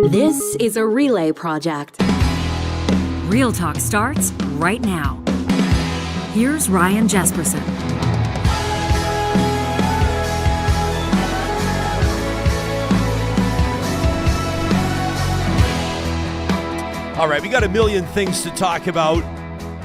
This is a relay project. Real Talk starts right now. Here's Ryan Jespersen. All right, we got a million things to talk about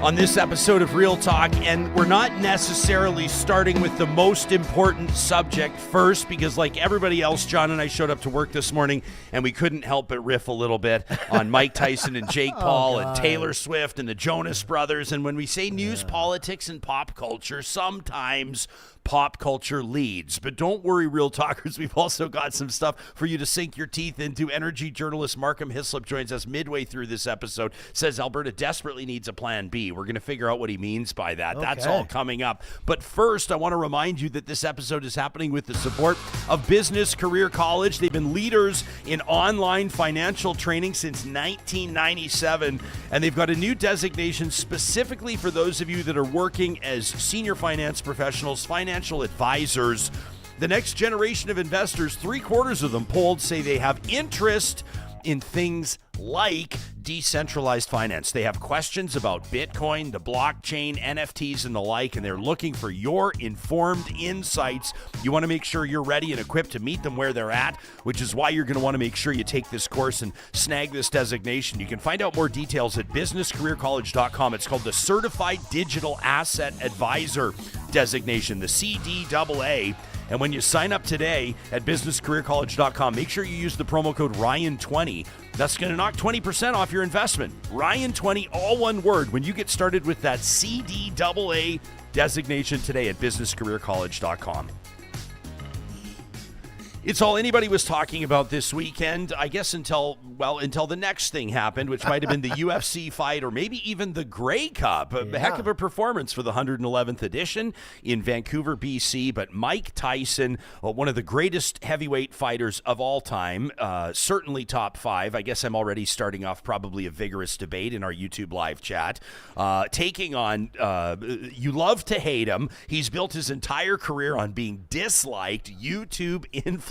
on this episode of Real Talk, and we're not necessarily starting with the most important subject first because, like everybody else, John and I showed up to work this morning and we couldn't help but riff a little bit on Mike Tyson and Jake Paul and Taylor Swift and the Jonas Brothers. And when we say news, politics, and pop culture, sometimes pop culture leads. But don't worry, Real Talkers, we've also got some stuff for you to sink your teeth into. Energy journalist Markham Hislop joins us midway through this episode, says Alberta desperately needs a plan B. We're going to figure out what he means by that. Okay. That's all coming up. But first, I want to remind you that this episode is happening with the support of Business Career College. They've been leaders in online financial training since 1997, and they've got a new designation specifically for those of you that are working as senior finance professionals, financial advisors. The next generation of investors, 3/4 of them polled, say they have interest in things like decentralized finance. They have questions about Bitcoin, the blockchain, NFTs, and the like, and they're looking for your informed insights. You want to make sure you're ready and equipped to meet them where they're at, which is why you're going to want to make sure you take this course and snag this designation. You can find out more details at businesscareercollege.com. It's called the Certified Digital Asset Advisor designation, the CDAA. And when you sign up today at businesscareercollege.com, make sure you use the promo code Ryan20. That's going to knock 20% off your investment. Ryan20, all one word, when you get started with that CDAA designation today at businesscareercollege.com. It's all anybody was talking about this weekend, I guess, until the next thing happened, which might have been the UFC fight or maybe even the Grey Cup. A heck of a performance for the 111th edition in Vancouver, BC. But Mike Tyson, one of the greatest heavyweight fighters of all time, certainly top 5. I guess I'm already starting off probably a vigorous debate in our YouTube live chat. Taking on, you love to hate him. He's built his entire career on being disliked YouTube influencer,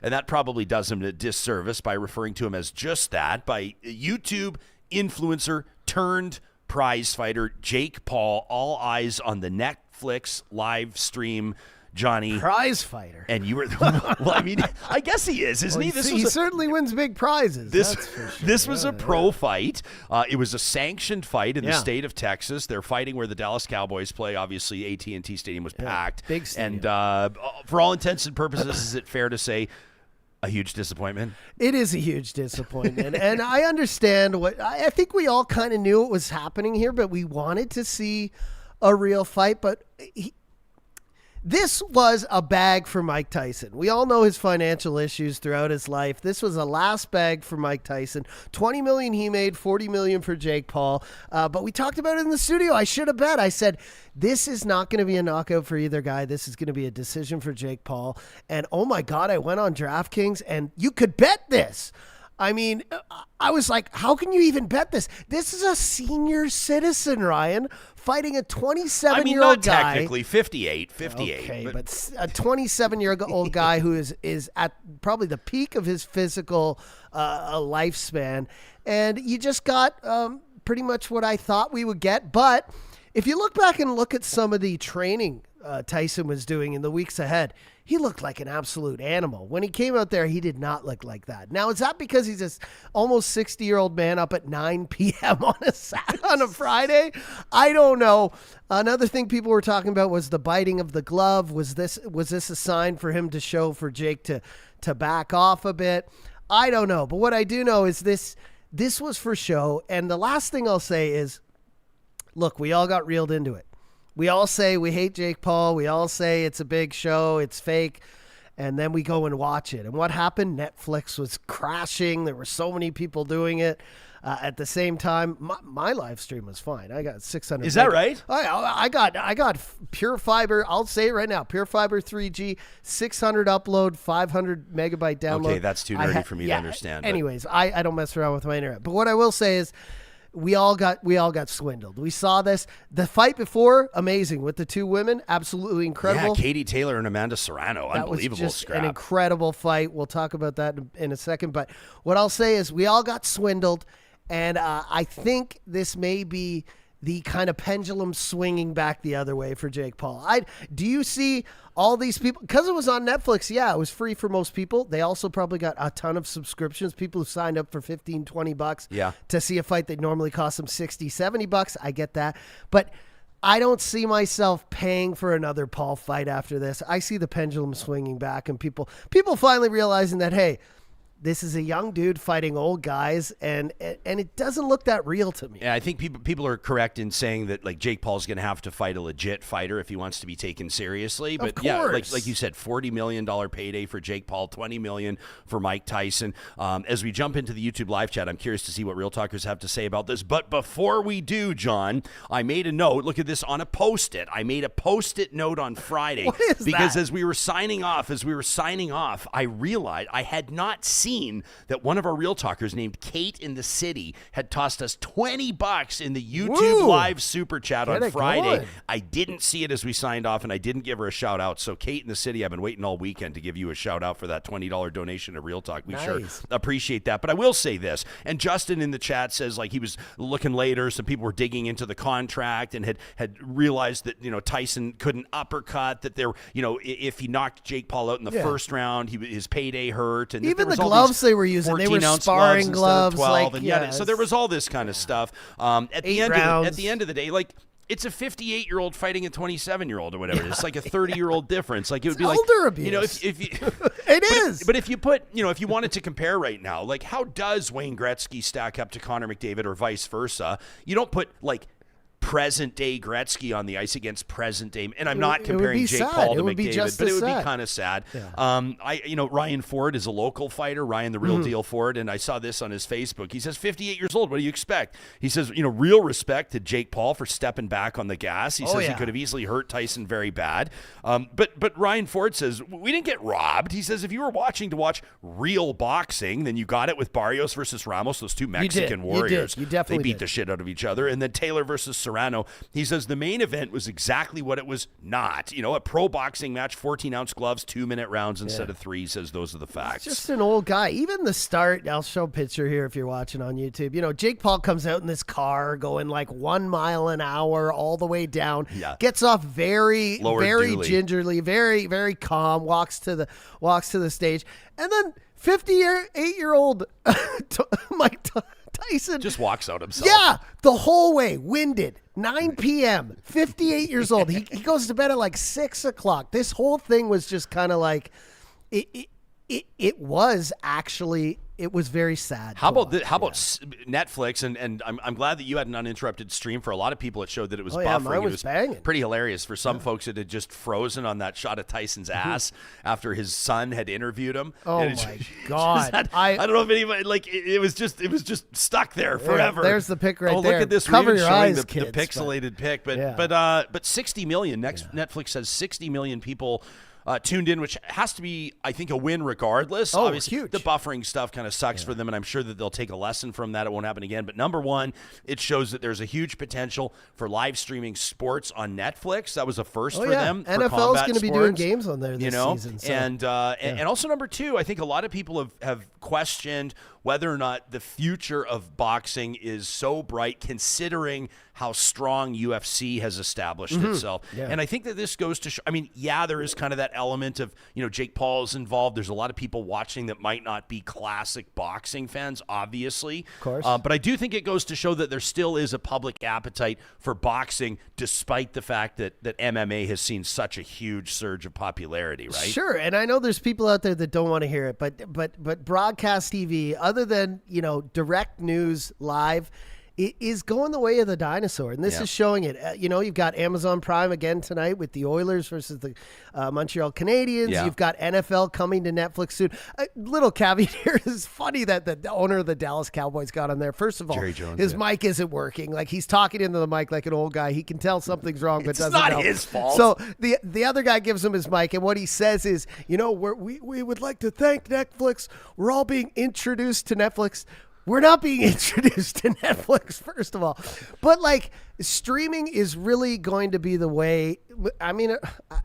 and that probably does him a disservice by referring to him as just that, by YouTube influencer turned prize fighter Jake Paul. All eyes on the Netflix live stream, Johnny. Prize fighter. And you were, well, I mean, I guess he is, isn't he? He certainly wins big prizes. This was a pro fight. It was a sanctioned fight in the state of Texas. They're fighting where the Dallas Cowboys play. Obviously, AT&T Stadium was packed. Big stadium. And for all intents and purposes, is it fair to say a huge disappointment? It is a huge disappointment. And I understand I think we all kind of knew what was happening here, but we wanted to see a real fight. But this was a bag for Mike Tyson. We all know his financial issues throughout his life. This was a last bag for Mike Tyson. $20 million he made, $40 million for Jake Paul. But we talked about it in the studio. I should have bet. I said, this is not going to be a knockout for either guy. This is going to be a decision for Jake Paul. And oh my God, I went on DraftKings and you could bet this. I mean, I was like, how can you even bet this? This is a senior citizen, Ryan, fighting a 27-year-old guy. Not technically, 58. Okay, but a 27-year-old guy who is at probably the peak of his physical lifespan. And you just got pretty much what I thought we would get. But if you look back and look at some of the training Tyson was doing in the weeks ahead, he looked like an absolute animal. When he came out there, he did not look like that. Now, is that because he's this almost 60-year-old man up at 9 p.m. on a Friday? I don't know. Another thing people were talking about was the biting of the glove. Was this a sign for him to show for Jake to back off a bit? I don't know. But what I do know is this was for show. And the last thing I'll say is, look, we all got reeled into it. We all say we hate Jake Paul. We all say it's a big show. It's fake. And then we go and watch it. And what happened? Netflix was crashing. There were so many people doing it at the same time. My live stream was fine. I got 600. Is that right? I got Pure Fiber. I'll say it right now. Pure Fiber 3G, 600 upload, 500 megabyte download. Okay, that's too nerdy for me to understand. Anyways, I don't mess around with my internet. But what I will say is, we all got swindled. We saw this. The fight before, amazing with the two women, absolutely incredible. Yeah, Katie Taylor and Amanda Serrano, that unbelievable was just scrap. an incredible fight. We'll talk about that in a second. But what I'll say is we all got swindled, and I think this may be the kind of pendulum swinging back the other way for Jake Paul. Do you see all these people? Because it was on Netflix, yeah, it was free for most people. They also probably got a ton of subscriptions. People who signed up for $15, $20 to see a fight that normally costs them $60, $70. I get that. But I don't see myself paying for another Paul fight after this. I see the pendulum swinging back and people finally realizing that, hey, this is a young dude fighting old guys, and it doesn't look that real to me. Yeah, I think people are correct in saying that like Jake Paul's going to have to fight a legit fighter if he wants to be taken seriously. But of course. yeah, like you said, $40 million payday for Jake Paul, $20 million for Mike Tyson. As we jump into the YouTube live chat, I'm curious to see what Real Talkers have to say about this. But before we do, John, I made a note. Look at this on a Post-it. I made a Post-it note on Friday what is because that? as we were signing off, I realized I had not seen that one of our Real Talkers named Kate in the City had tossed us $20 in the YouTube live super chat on Friday. Going. I didn't see it as we signed off, and I didn't give her a shout out. So Kate in the City, I've been waiting all weekend to give you a shout out for that $20 donation to Real Talk. We sure appreciate that. But I will say this, and Justin in the chat says like he was looking later, some people were digging into the contract and had realized that Tyson couldn't uppercut, that there if he knocked Jake Paul out in the first round, his payday hurt, and even the gloves they were using, they were sparring gloves, so there was all this kind of stuff. At the end of the day, like it's a 58-year-old fighting a 27-year-old or whatever. It's like a 30-year-old difference. Like it would be elder like abuse. if you it is. But if you put if you wanted to compare right now, like how does Wayne Gretzky stack up to Connor McDavid or vice versa? You don't put like present day Gretzky on the ice against present day, and I'm not comparing Jake Paul to McDavid, but it would be kind of sad. Yeah. Ryan Ford is a local fighter, Ryan the Real Deal Ford, and I saw this on his Facebook. He says 58 years old. What do you expect? He says real respect to Jake Paul for stepping back on the gas. He says he could have easily hurt Tyson very bad. But Ryan Ford says we didn't get robbed. He says if you were watching to watch real boxing, then you got it with Barrios versus Ramos, those two Mexican warriors. You definitely they beat the shit out of each other, and then Taylor versus Serrano. He says the main event was exactly what it was not. A pro boxing match, 14-ounce gloves, 2-minute rounds instead of 3. He says those are the facts. He's just an old guy. Even the start, I'll show a picture here if you're watching on YouTube. Jake Paul comes out in this car going like 1 mile an hour all the way down. Yeah. Gets off very gingerly, very, very calm, walks to the stage. And then 58-year-old Mike Tyson just walks out himself. Yeah, the whole way, winded. 9 p.m., 58 years old. He goes to bed at like 6 o'clock. This whole thing was just kind of like, it was actually, it was very sad. How about Netflix? And I'm glad that you had an uninterrupted stream. For a lot of people, it showed that it was buffering. Mine was banging. Pretty hilarious. For some folks, it had just frozen on that shot of Tyson's ass after his son had interviewed him. Oh my God! I don't know if anybody it was just stuck there forever. There's the pic right there. Oh, look at this! Cover your eyes, the kids, pixelated pic. But 60 million. Netflix says 60 million people tuned in, which has to be, I think, a win regardless. Oh, obviously, huge. The buffering stuff kind of sucks for them, and I'm sure that they'll take a lesson from that. It won't happen again. But number one, it shows that there's a huge potential for live streaming sports on Netflix. That was a first for them. NFL's going to be doing games on there this season. So. And also number two, I think a lot of people have questioned whether or not the future of boxing is so bright, considering how strong UFC has established itself. Yeah. And I think that this goes to there is kind of that element of, Jake Paul is involved. There's a lot of people watching that might not be classic boxing fans, obviously. Of course. But I do think it goes to show that there still is a public appetite for boxing, despite the fact that MMA has seen such a huge surge of popularity, right? Sure. And I know there's people out there that don't want to hear it, but broadcast TV, other than, direct news live, it is going the way of the dinosaur, and this is showing it. You've got Amazon Prime again tonight with the Oilers versus the Montreal Canadiens. Yeah. You've got NFL coming to Netflix soon. A little caveat here is funny that the owner of the Dallas Cowboys got on there. First of all, Jerry Jones, his mic isn't working. Like, he's talking into the mic like an old guy. He can tell something's wrong, but doesn't know. It's not his fault. So the other guy gives him his mic, and what he says is, we would like to thank Netflix. We're all being introduced to Netflix. We're not being introduced to Netflix, first of all. But, like, streaming is really going to be the way. I mean,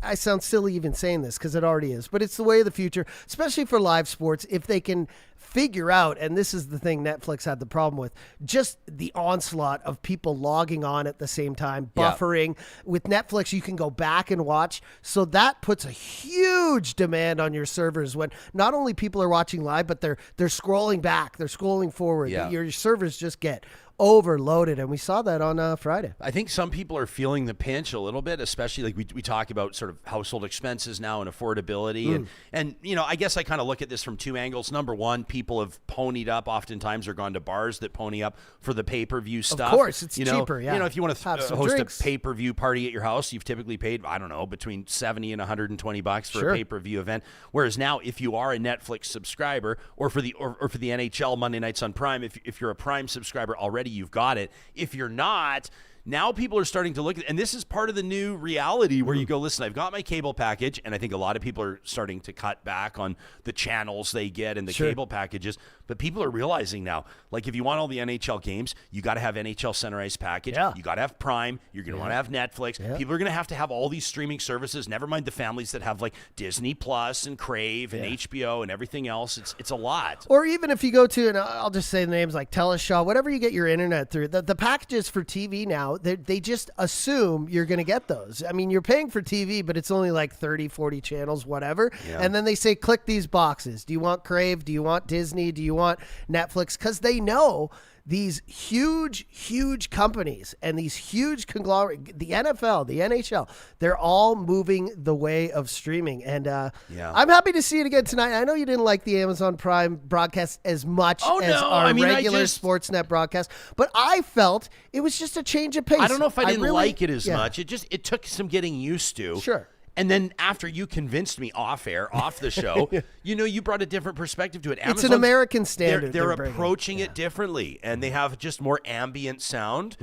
I sound silly even saying this because it already is. But it's the way of the future, especially for live sports, if they can figure out, and this is the thing Netflix had the problem with, just the onslaught of people logging on at the same time, buffering. With Netflix, you can go back and watch. So that puts a huge demand on your servers when not only people are watching live, but they're scrolling back, they're scrolling forward. Yeah. Your servers just get overloaded, and we saw that on Friday. I think some people are feeling the pinch a little bit, especially like we talk about sort of household expenses now and affordability. And you know, I guess I kind of look at this from two angles. Number one, people have ponied up oftentimes or gone to bars that pony up for the pay-per-view stuff. Of course, it's you know, cheaper, yeah. You know, if you want to host drinks. a pay-per-view party at your house, you've typically paid, I don't know, between $70 and $120 for a pay-per-view event. Whereas now, if you are a Netflix subscriber or for the NHL Monday Nights on Prime, if you're a Prime subscriber already, you've got it. If you're not, now people are starting to look at, and this is part of the new reality where you go, listen, I've got my cable package, and I think a lot of people are starting to cut back on the channels they get and the cable packages, but people are realizing now, like if you want all the NHL games, you got to have NHL Center Ice package, you got to have Prime, you're going to want to have Netflix, people are going to have all these streaming services, never mind the families that have like Disney Plus and Crave and HBO and everything else. It's a lot. Or even if you go to, and I'll just say the names like Teleshaw, whatever you get your internet through, the packages for TV now, they just assume you're going to get those. I mean, you're paying for TV, but it's only like 30, 40 channels, whatever. Yeah. And then they say, click these boxes. Do you want Crave? Do you want Disney? Do you want Netflix? Because they know these huge companies and these huge conglomerate, the NFL, the NHL, they're all moving the way of streaming. And I'm happy to see it again tonight. I know you didn't like the Amazon Prime broadcast as much as our regular Sportsnet broadcast, but I felt it was just a change of pace. I don't know if I didn't like it as much. It took some getting used to. Sure. And then after you convinced me off the show, you brought a different perspective to it. It's an American standard. They're approaching it differently, and they have just more ambient sound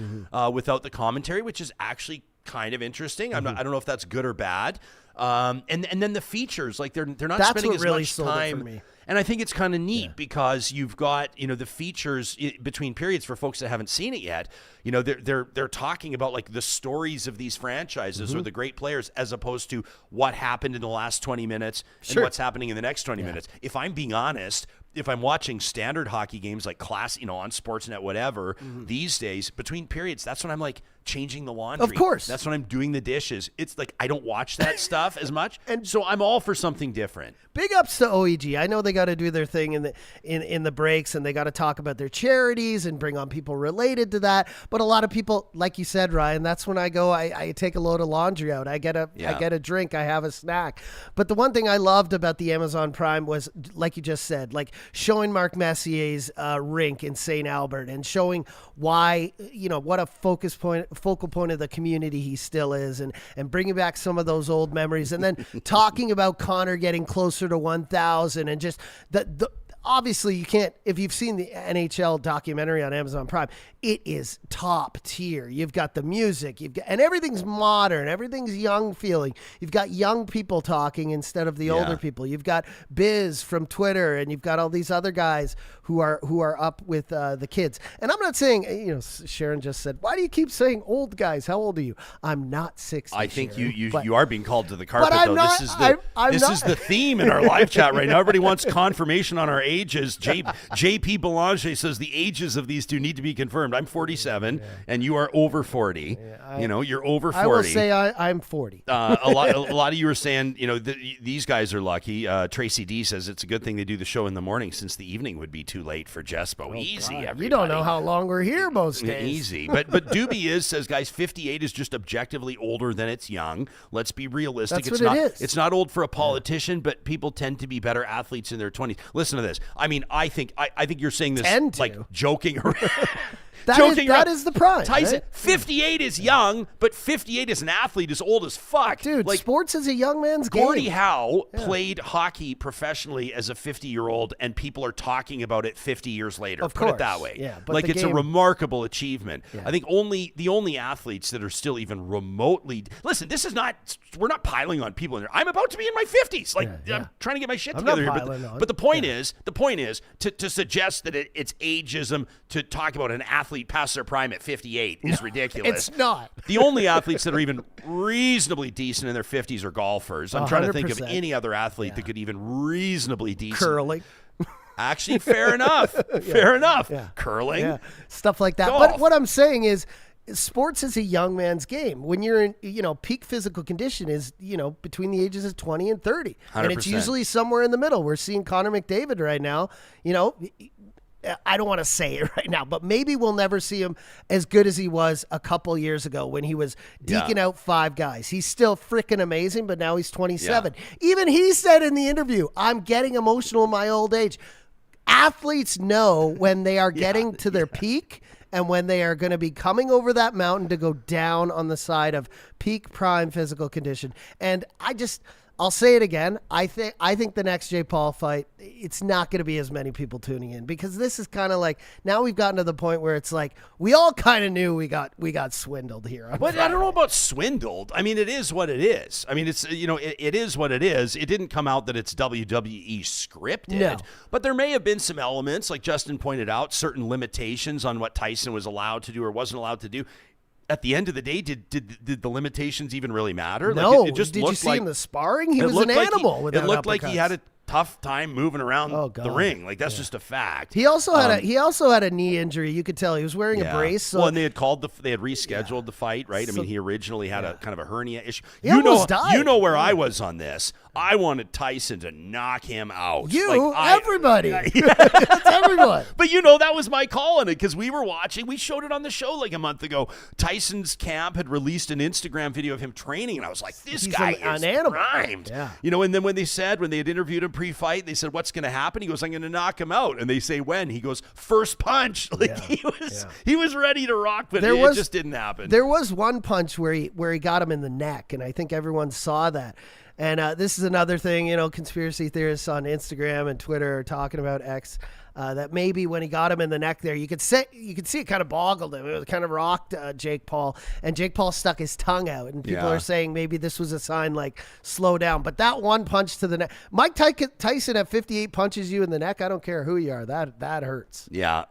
without the commentary, which is actually kind of interesting. I don't know if that's good or bad. And then the features, like they're not spending as much time. And I think it's kind of neat because you've got, the features between periods for folks that haven't seen it yet. They're talking about like the stories of these franchises or the great players as opposed to what happened in the last 20 minutes and what's happening in the next 20 minutes. If I'm being honest, if I'm watching standard hockey games like class, on Sportsnet, whatever, these days, between periods, that's when I'm like changing the laundry. Of course. That's when I'm doing the dishes. It's like I don't watch that stuff as much. And so I'm all for something different. Big ups to OEG. I know they got to do their thing in the breaks, and they got to talk about their charities and bring on people related to that. But a lot of people, like you said, Ryan, that's when I go, I take a load of laundry out. I get a drink. I have a snack. But the one thing I loved about the Amazon Prime was, like you just said, like showing Mark Messier's rink in St. Albert and showing why, what a focal point of the community he still is, and bringing back some of those old memories, and then talking about Connor getting closer to 1,000, and just the obviously you can't, if you've seen the NHL documentary on Amazon Prime, it is top tier. You've got the music, and everything's modern, everything's young feeling. You've got young people talking instead of the older people. You've got Biz from Twitter, and you've got all these other guys who are up with the kids. And I'm not saying, Sharon just said, why do you keep saying old guys? How old are you? I'm not 60. I think Sharon, you are being called to the carpet, though. Not, this is the theme in our live chat right now. Everybody wants confirmation on our ages. JP Belanger says the ages of these two need to be confirmed. I'm 47, and you are over 40. You're over 40. I will say I'm 40. A lot of you are saying, these guys are lucky. Tracy D says it's a good thing they do the show in the morning since the evening would be too late for Jespo. Easy, everybody. You don't know how long we're here most days. Easy. But Doobie says, guys, 58 is just objectively older than it's young. Let's be realistic. That's what it is. It's not old for a politician, but people tend to be better athletes in their 20s. Listen to this. I mean, I think you're saying this like joking around. That is the prime. Tyson, right? 58 is young, but 58 as an athlete is old as fuck. Dude, like, sports is a young man's game. Gordie Howe played hockey professionally as a 50-year-old, and people are talking about it 50 years later. Of course. Put it that way. Yeah, but like, it's a remarkable achievement. Yeah. I think the only athletes that are still even remotely – listen, this is not – we're not piling on people in there. I'm about to be in my 50s. Like, I'm trying to get my shit together here. But the point is to suggest that it's ageism to talk about an athlete past their prime at 58 is ridiculous. It's not. The only athletes that are even reasonably decent in their 50s are golfers. I'm trying to think of 100%. any other athlete that could even reasonably decent. Curling. Actually, fair enough. Fair enough. Yeah. Curling. Yeah. Stuff like that. Golf. But what I'm saying is sports is a young man's game. When you're in, peak physical condition is, between the ages of 20 and 30. 100%. And it's usually somewhere in the middle. We're seeing Connor McDavid right now, I don't want to say it right now, but maybe we'll never see him as good as he was a couple years ago when he was deking out 5 guys. He's still freaking amazing, but now he's 27. Yeah. Even he said in the interview, I'm getting emotional in my old age. Athletes know when they are getting to their peak and when they are going to be coming over that mountain to go down on the side of peak prime physical condition. And I'll say it again. I think the next Jake Paul fight, it's not going to be as many people tuning in because this is kind of like now we've gotten to the point where it's like we all kind of knew we got swindled here. But I don't know about swindled. I mean, it is what it is. I mean, it's it is what it is. It didn't come out that it's WWE scripted, no. But there may have been some elements, like Justin pointed out, certain limitations on what Tyson was allowed to do or wasn't allowed to do. At the end of the day, did the limitations even really matter? No. Like it just did looked you see like, in the sparring? He was an animal. It looked like he had a tough time moving around the ring. Like that's just a fact. He also had a knee injury. You could tell he was wearing a brace. So. Well, and they had rescheduled the fight, right? I mean, he originally had a kind of a hernia issue. He almost died. You know where I was on this. I wanted Tyson to knock him out. Everybody. That's everyone. But that was my call on it because we were watching. We showed it on the show like a month ago. Tyson's camp had released an Instagram video of him training, and I was like, this guy is primed. Yeah. And then when they had interviewed him pre-fight, they said, what's going to happen? He goes, I'm going to knock him out. And they say, when? He goes, first punch. He was ready to rock, but it just didn't happen. There was one punch where he got him in the neck, and I think everyone saw that. And this is another thing, conspiracy theorists on Instagram and Twitter are talking about X. That maybe when he got him in the neck there, you could see it kind of boggled him. It kind of rocked Jake Paul, and Jake Paul stuck his tongue out, and people are saying maybe this was a sign like slow down. But that one punch to the neck, Mike Tyson at 58 punches you in the neck. I don't care who you are, that hurts. Yeah.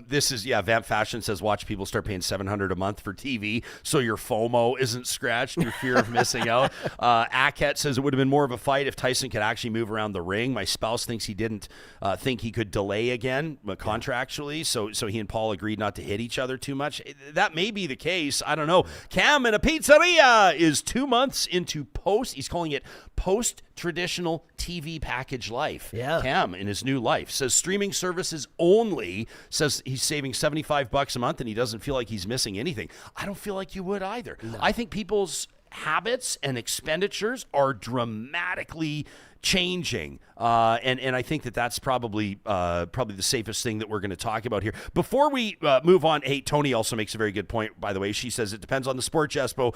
This is Vamp Fashion says watch people start paying $700 a month for TV, so your FOMO isn't scratched, your fear of missing out. Aket says it would have been more of a fight if Tyson could actually move around the ring. My spouse thinks he didn't think he could delay again contractually, so he and Paul agreed not to hit each other too much. That may be the case. I don't know. Cam in a pizzeria is 2 months into he's calling it post-traditional TV package life. Yeah. Cam in his new life says streaming services only, says he's saving $75 a month and he doesn't feel like he's missing anything. I don't feel like you would either. No. I think people's habits and expenditures are dramatically changing, and I think that's probably the safest thing that we're going to talk about here. Before we move on, hey, Tony also makes a very good point, by the way. She says it depends on the sport, Jespo.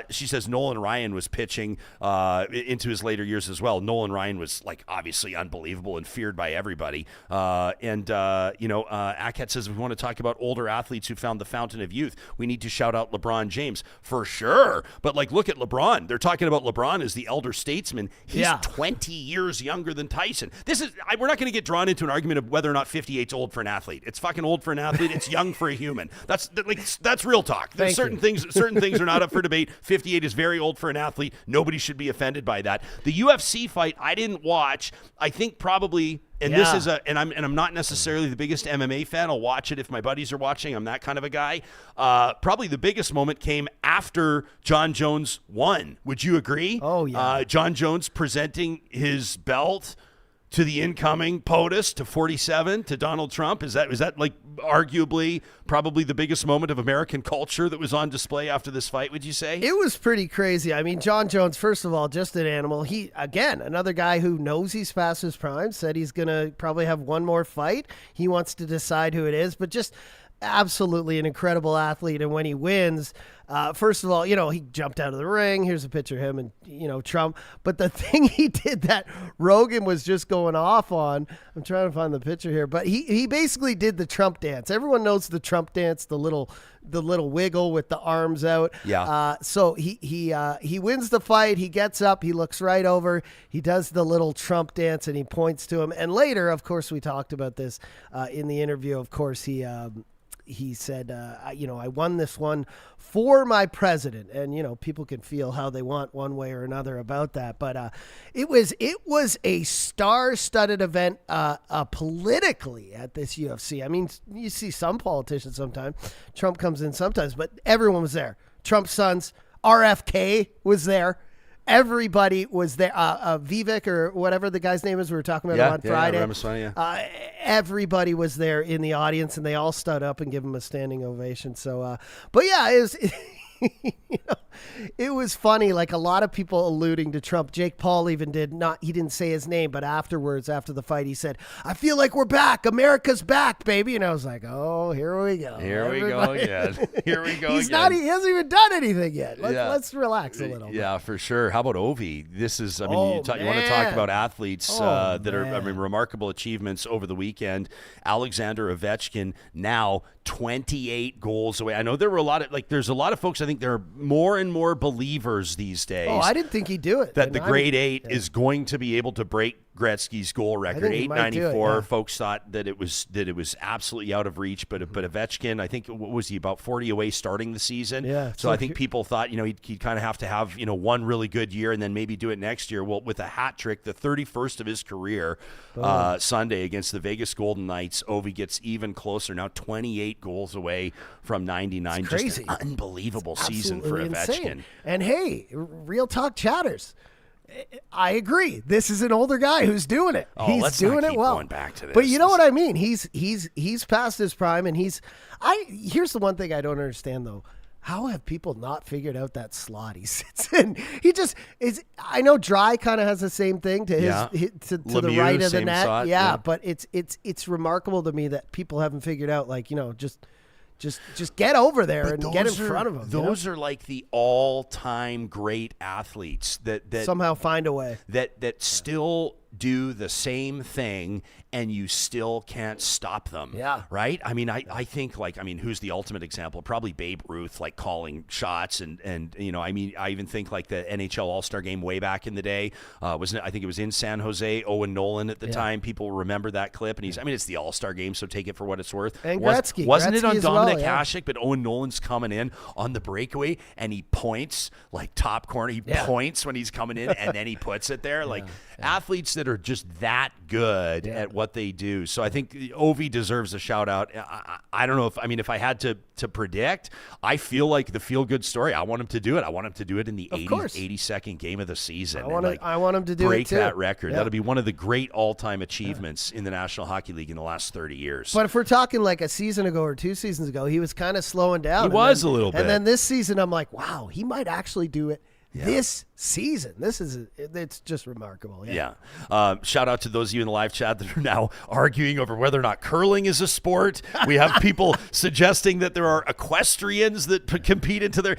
She says Nolan Ryan was pitching into his later years as well. Nolan Ryan was obviously unbelievable and feared by everybody. Aket says if we want to talk about older athletes who found the fountain of youth, we need to shout out LeBron James for sure. But look at LeBron. They're talking about LeBron as the elder statesman. He's 20 years younger than Tyson. We're not going to get drawn into an argument of whether or not 58's old for an athlete. It's fucking old for an athlete. It's young for a human. That's real talk. There's certain things are not up for debate. 58 is very old for an athlete. Nobody should be offended by that. The UFC fight I didn't watch. I think probably. And this is I'm not necessarily the biggest MMA fan. I'll watch it if my buddies are watching. I'm that kind of a guy. Probably the biggest moment came after Jon Jones won. Would you agree? Oh, yeah. Jon Jones presenting his belt to the incoming POTUS, to 47, to Donald Trump. Is that arguably probably the biggest moment of American culture that was on display after this fight, would you say? It was pretty crazy. I mean, Jon Jones, first of all, just an animal. He, again, another guy who knows he's past his prime, said he's going to probably have one more fight. He wants to decide who it is, but just absolutely an incredible athlete. And when he wins, first of all, he jumped out of the ring. Here's a picture of him and, Trump. But the thing he did that Rogan was just going off on, I'm trying to find the picture here, but he basically did the Trump dance. Everyone knows the Trump dance, the little wiggle with the arms out. Yeah. So he wins the fight. He gets up. He looks right over. He does the little Trump dance and he points to him. And later, of course, we talked about this in the interview. Of course, he said, I won this one for my president. And, people can feel how they want one way or another about that. But it was a star-studded event politically at this UFC. I mean, you see some politicians sometimes. Trump comes in sometimes, but everyone was there. Trump's sons, RFK was there. Everybody was there. Vivek or whatever the guy's name is, we were talking about on Friday. Everybody was there in the audience, and they all stood up and gave him a standing ovation. So, but yeah, it was. It was funny, like a lot of people alluding to Trump. Jake Paul even he didn't say his name, but afterwards, after the fight, he said, "I feel like we're back. America's back, baby." And I was like, "Oh, here we go. Here we go again. Here we go He hasn't even done anything yet. Let's relax a little bit. Yeah, for sure. How about Ovi? This is, you want to talk about athletes that are, remarkable achievements over the weekend. Alexander Ovechkin now 28 goals away. I know there were there's a lot of folks, I think there are more and more believers these days. Oh, I didn't think he'd do it. That the grade 8 is going to be able to break Gretzky's goal record, 894. Folks thought that it was absolutely out of reach, but Ovechkin, I think, what was he, about 40 away starting the season? Yeah. So I think people thought, he'd kind of have to have, one really good year and then maybe do it next year. Well, with a hat trick, the 31st of his career, Sunday against the Vegas Golden Knights, Ovi gets even closer, now 28 goals away from 99. It's crazy. Just an unbelievable season for Ovechkin. Insane. And hey, real talk chatters. I agree. This is an older guy who's doing it. Oh, he's let's doing not it keep well. going back to this. But you know what I mean? He's past his prime, and here's the one thing I don't understand though. How have people not figured out that slot he sits in? He just is. I know Dry kind of has the same thing to to Lemieux, the right of the net. slot, yeah, but it's remarkable to me that people haven't figured out, just get over there and get in front of them. Those are like the all-time great athletes that somehow find a way. That still do the same thing and you still can't stop them. Yeah. Right? I mean, I think who's the ultimate example? Probably Babe Ruth, calling shots and I even think the NHL All-Star game way back in the day, I think it was in San Jose, Owen Nolan at the time. People remember that clip, and it's the All-Star game, so take it for what it's worth. And Gretzky. Wasn't it on Dominic well, Hasek, but Owen Nolan's coming in on the breakaway and he points top corner. He points when he's coming in and then he puts it there. Athletes that are just that good at what they do. So I think Ovi deserves a shout out. I don't know if I had to predict, I feel like the feel good story, I want him to do it. I want him to do it in the 82nd game of the season. I want him to do it break too. that record. That'll be one of the great all-time achievements in the National Hockey League in the last 30 years. But if we're talking a season ago or 2 seasons ago, he was kind of slowing down. He was a little bit. And then this season, I'm like, wow, he might actually do it. This season, it's just remarkable. Yeah. Shout out to those of you in the live chat that are now arguing over whether or not curling is a sport. We have people suggesting that there are equestrians that compete into their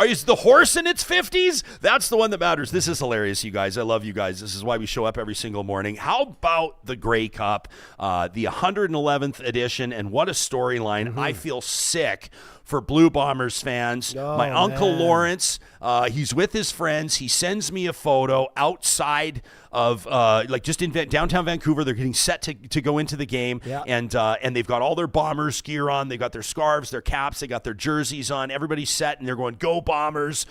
is the horse in its 50s? That's the one that matters. This is hilarious, you guys. I love you guys. This is why we show up every single morning. How about the Grey Cup, the 111th edition, and what a storyline. I feel sick for Blue Bombers fans. My Uncle Lawrence, he's with his friends. He sends me a photo outside of just in downtown Vancouver. They're getting set to go into the game, and they've got all their Bombers gear on. They've got their scarves, their caps, they got their jerseys on. Everybody's set, and they're going, "Go Bombers!"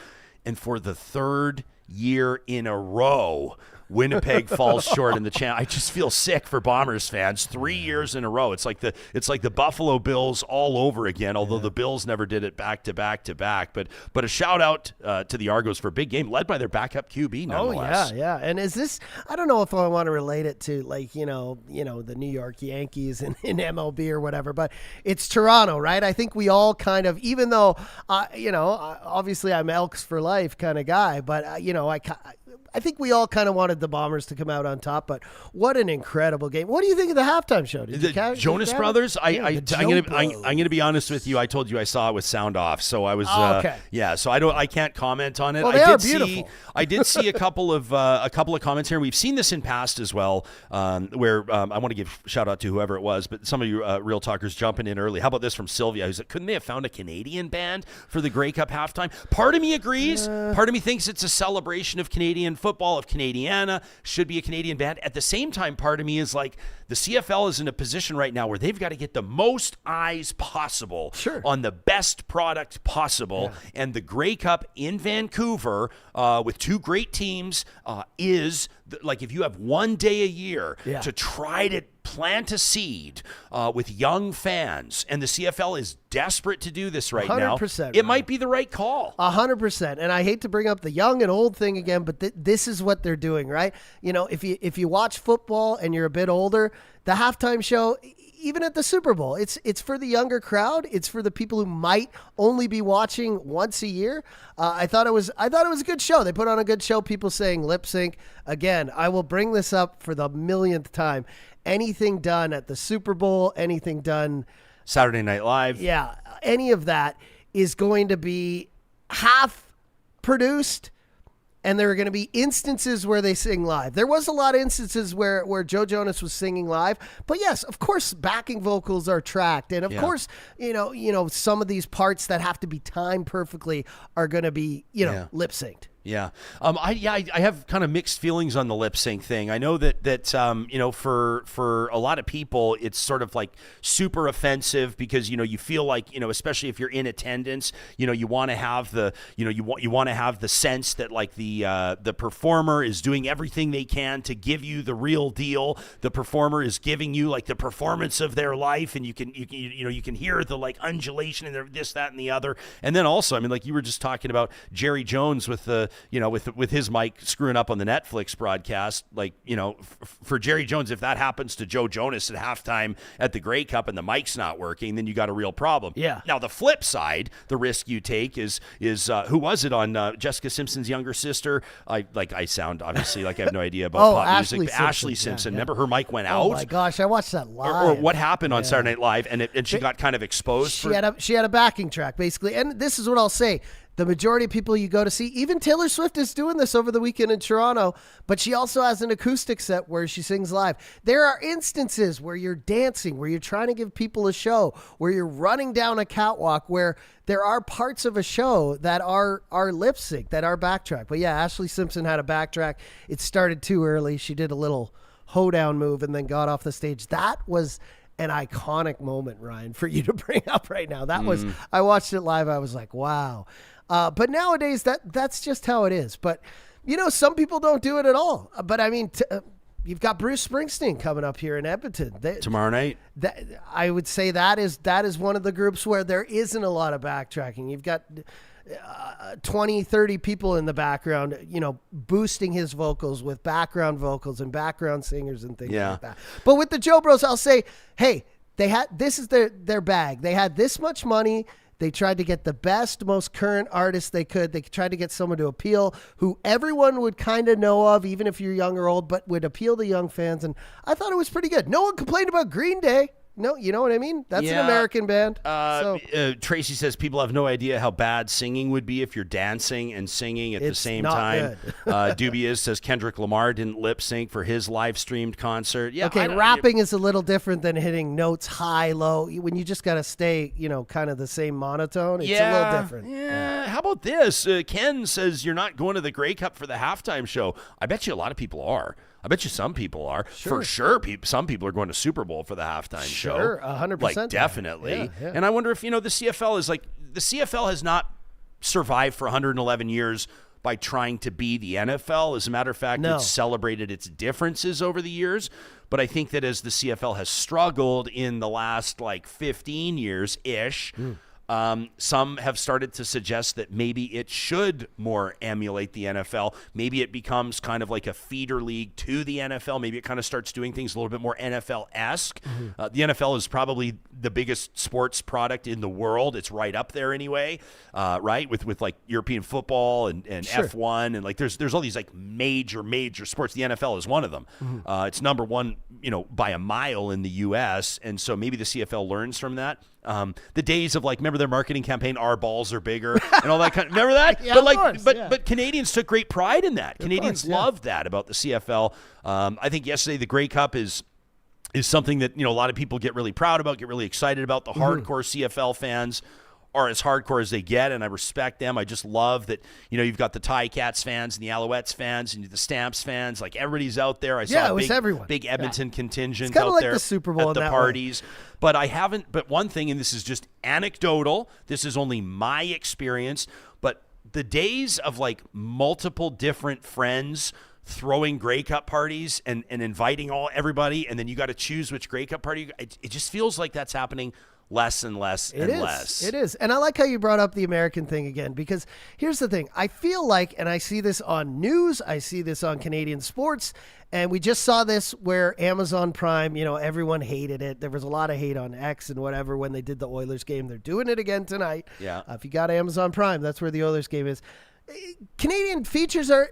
And for the third year in a row, Winnipeg falls short in the chance. I just feel sick for Bombers fans. 3 years in a row. It's like the Buffalo Bills all over again, although the Bills never did it back to back to back. But a shout out to the Argos for a big game led by their backup QB nonetheless. Oh yeah. And is this, I don't know if I want to relate it to the New York Yankees in MLB or whatever, but it's Toronto, right? I think we all kind of, even though obviously I'm Elks for life kind of guy, but I think we all kind of wanted the Bombers to come out on top, but what an incredible game. What do you think of the halftime show? Did you Jonas Brothers? I'm gonna be honest with you. I told you I saw it with sound off, so I was okay. So I can't comment on it. Well, they are beautiful. I did see a couple of comments here. We've seen this in past as well, where I want to give shout out to whoever it was, but some of you real talkers jumping in early. How about this from Sylvia? Who's like, couldn't they have found a Canadian band for the Grey Cup halftime? Part of me agrees. Part of me thinks it's a celebration of Canadian football, of Canadiana, should be a Canadian band. At the same time, part of me is like, the CFL is in a position right now where they've got to get the most eyes possible on the best product possible. Yeah. And the Grey Cup in Vancouver with two great teams is like, if you have one day a year to try to plant a seed with young fans, and the CFL is desperate to do this right now, it might be the right call. 100%. And I hate to bring up the young and old thing again, but this is what they're doing, right? You know, if you watch football and you're a bit older, the halftime show, even at the Super Bowl, it's for the younger crowd. It's for the people who might only be watching once a year. I thought it was a good show. They put on a good show. People saying lip sync. Again, I will bring this up for the millionth time. Anything done at the Super Bowl, anything done Saturday Night Live, any of that is going to be half produced. And there are going to be instances where they sing live. There was a lot of instances where Joe Jonas was singing live. But yes, of course, backing vocals are tracked. And of course, you know, some of these parts that have to be timed perfectly are going to be, lip synced. Yeah. I have kind of mixed feelings on the lip sync thing. I know that for a lot of people, it's sort of like super offensive because, you feel like, especially if you're in attendance, you want to have the, you want to have the sense that like the performer is doing everything they can to give you the real deal. The performer is giving you like the performance of their life, and you can hear the like undulation and this, that, and the other. And then also, I mean, like you were just talking about Jerry Jones with the, with his mic screwing up on the Netflix broadcast, like, for Jerry Jones, if that happens to Joe Jonas at halftime at the Grey Cup and the mic's not working, then you got a real problem. Yeah. Now, the flip side, the risk you take is who was it on Jessica Simpson's younger sister? I sound obviously like I have no idea about pop music. Ashley Simpson. Yeah. Remember her mic went out? Oh my gosh, I watched that live. Or what happened on Saturday Night Live, and she got kind of exposed. She had a backing track basically, and this is what I'll say. The majority of people you go to see, even Taylor Swift is doing this over the weekend in Toronto, but she also has an acoustic set where she sings live. There are instances where you're dancing, where you're trying to give people a show, where you're running down a catwalk, where there are parts of a show that are lip sync, that are backtrack. But yeah, Ashley Simpson had a backtrack. It started too early. She did a little hoedown move and then got off the stage. That was an iconic moment, Ryan, for you to bring up right now. That was, I watched it live. I was like, wow. But nowadays, that's just how it is. But, some people don't do it at all. But, I mean, you've got Bruce Springsteen coming up here in Edmonton. Tomorrow night? I would say that is one of the groups where there isn't a lot of backtracking. You've got 20, 30 people in the background, boosting his vocals with background vocals and background singers and things like that. But with the Joe Bros, I'll say, hey, this is their bag. They had this much money. They tried to get the best, most current artists they could. They tried to get someone to appeal who everyone would kind of know of, even if you're young or old, but would appeal to young fans. And I thought it was pretty good. No one complained about Green Day. No, you know what I mean? That's an American band. Tracy says people have no idea how bad singing would be if you're dancing and singing at the same time. Dubious says Kendrick Lamar didn't lip sync for his live streamed concert. Yeah. Okay, rapping is a little different than hitting notes high, low. When you just got to stay, kind of the same monotone, it's a little different. Yeah. How about this? Ken says you're not going to the Grey Cup for the halftime show. I bet you a lot of people are. I bet you some people are. For sure, some people are going to Super Bowl for the halftime show. Sure, 100%. Like, definitely. Yeah. And I wonder if, the CFL is like, the CFL has not survived for 111 years by trying to be the NFL. As a matter of fact, it's celebrated its differences over the years. But I think that as the CFL has struggled in the last, 15 years-ish, some have started to suggest that maybe it should more emulate the NFL. Maybe it becomes kind of like a feeder league to the NFL. Maybe it kind of starts doing things a little bit more NFL-esque. The NFL is probably the biggest sports product in the world. It's right up there anyway, right? With like European football and F1 and like there's all these like major sports. The NFL is one of them. It's number one, by a mile in the U.S. And so maybe the CFL learns from that. The days of like, remember their marketing campaign, our balls are bigger and all that kind of, remember that? Yeah, but like, of course, but Canadians took great pride in that. Canadians loved that about the CFL. I think yesterday the Grey Cup is something that, a lot of people get really proud about, get really excited about. The hardcore CFL fans are as hardcore as they get, and I respect them. I just love that, you've got the Ticats fans and the Alouettes fans and the Stamps fans. Like, everybody's out there. I saw a big Edmonton contingent out like there the Super Bowl at the parties. But but one thing, and this is just anecdotal, this is only my experience, but the days of like multiple different friends throwing Grey Cup parties and inviting everybody, and then you got to choose which Grey Cup party. It just feels like that's happening less and less less. It is. And I like how you brought up the American thing again, because here's the thing. I feel like, and I see this on news, I see this on Canadian sports, and we just saw this where Amazon Prime, everyone hated it. There was a lot of hate on X and whatever when they did the Oilers game. They're doing it again tonight. Yeah. If you got Amazon Prime, that's where the Oilers game is. Canadian features are,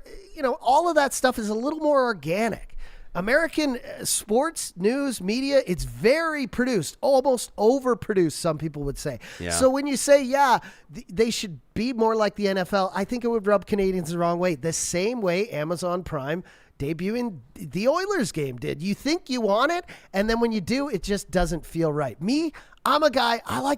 all of that stuff is a little more organic. American sports, news, media, it's very produced, almost overproduced, some people would say. Yeah. So when you say, they should be more like the NFL, I think it would rub Canadians the wrong way. The same way Amazon Prime debuting the Oilers game did. You think you want it, and then when you do, it just doesn't feel right. Me, I'm a guy, I'll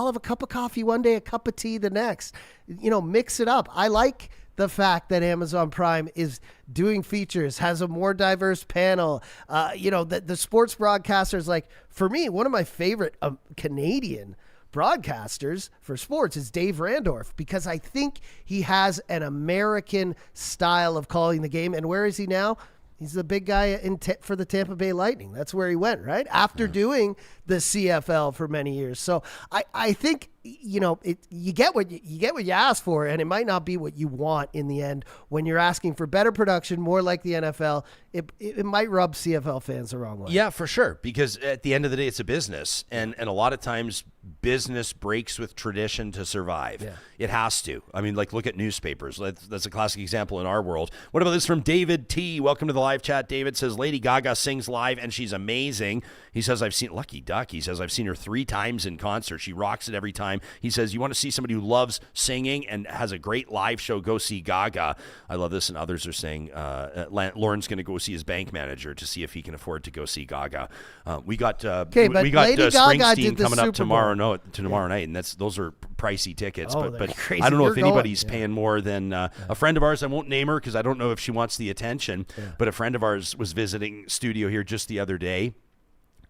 have a cup of coffee one day, a cup of tea the next. Mix it up. I like the fact that Amazon Prime is doing features, has a more diverse panel. The sports broadcasters, like, for me, one of my favorite Canadian broadcasters for sports is Dave Randorf, because I think he has an American style of calling the game. And where is he now? He's the big guy for the Tampa Bay Lightning. That's where he went, right? After doing the CFL for many years. So I think, you get what you ask for, and it might not be what you want in the end. When you're asking for better production, more like the NFL, it might rub CFL fans the wrong way. Yeah, for sure. Because at the end of the day, it's a business, and a lot of times business breaks with tradition to survive. Yeah. It has to. I mean, like, look at newspapers. That's a classic example in our world. What about this from David T? Welcome to the live chat. David says, Lady Gaga sings live, and she's amazing. He says, Lucky Duck. He says, I've seen her 3 times in concert. She rocks it every time. He says, you want to see somebody who loves singing and has a great live show, go see Gaga. I love this. And others are saying, Lauren's going to go see his bank manager to see if he can afford to go see Gaga. We got Springsteen coming up tomorrow night, and those are pricey tickets. Oh, but crazy. I don't know if You're anybody's going. paying more than a friend of ours. I won't name her because I don't know if she wants the attention, but a friend of ours was visiting studio here just the other day.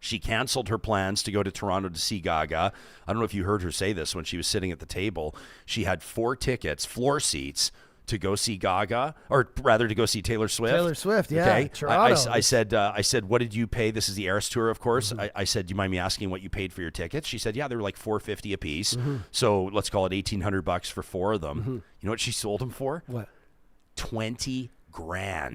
She canceled her plans to go to Toronto to see Gaga. I don't know if you heard her say this when she was sitting at the table. She had 4 tickets, floor seats, to go see Gaga, or rather to go see Taylor Swift. Taylor Swift, yeah. Okay. Toronto. I said, what did you pay? This is the Eras Tour, of course. I said, do you mind me asking what you paid for your tickets? She said, yeah, they were like $450 a piece. So let's call it $1,800 for 4 of them. You know what she sold them for? What? $20,000.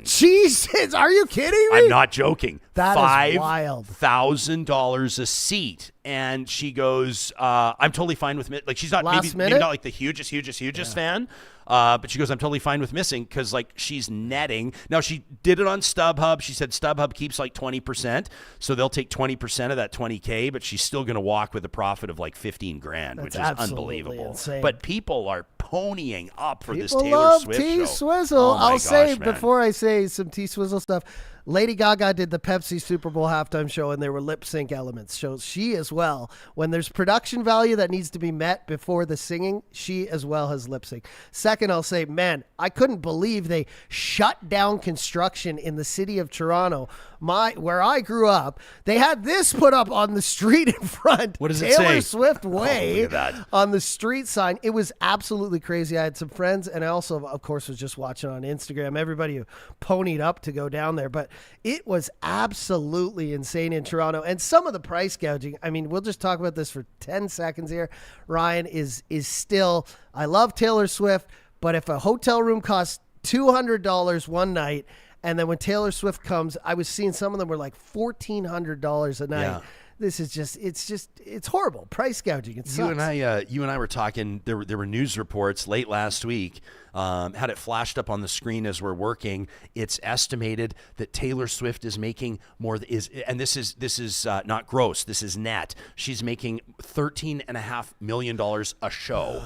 Jesus, are you kidding me? I'm not joking. That is wild. $5,000 a seat. And she goes, I'm totally fine with like, she's not maybe not like the hugest fan. But she goes, I'm totally fine with missing because, like, she's netting. Now, she did it on StubHub. She said StubHub keeps like 20%, so they'll take 20% of that $20K, but she's still going to walk with a profit of like $15,000, which is unbelievable. Insane. But people are ponying up for this People Taylor love Swift show. T-Swizzle. Oh I'll say, man. before I say some T-Swizzle stuff, Lady Gaga did the Pepsi Super Bowl halftime show, and there were lip sync elements. So she as well, when there's production value that needs to be met before the singing, she as well has lip sync. Second, I'll say, man, I couldn't believe they shut down construction in the city of Toronto, where I grew up. They had this put up on the street in front. What does it Taylor say? Swift Way look at that. on the street sign. It was absolutely crazy. I had some friends, and I also, of course, was just watching on Instagram. Everybody who ponied up to go down there, but it was absolutely insane in Toronto. And some of the price gouging, I mean, we'll just talk about this for 10 seconds here. Ryan is still, I love Taylor Swift, but if a hotel room costs $200 one night, and then when Taylor Swift comes, I was seeing some of them were like $1,400 a night. Yeah. This is it's horrible. Price gouging. It sucks. You and I were talking. There were news reports late last week. Had it flashed up on the screen as we're working. It's estimated that Taylor Swift is making and this is not gross. This is net. She's making $13.5 million a show.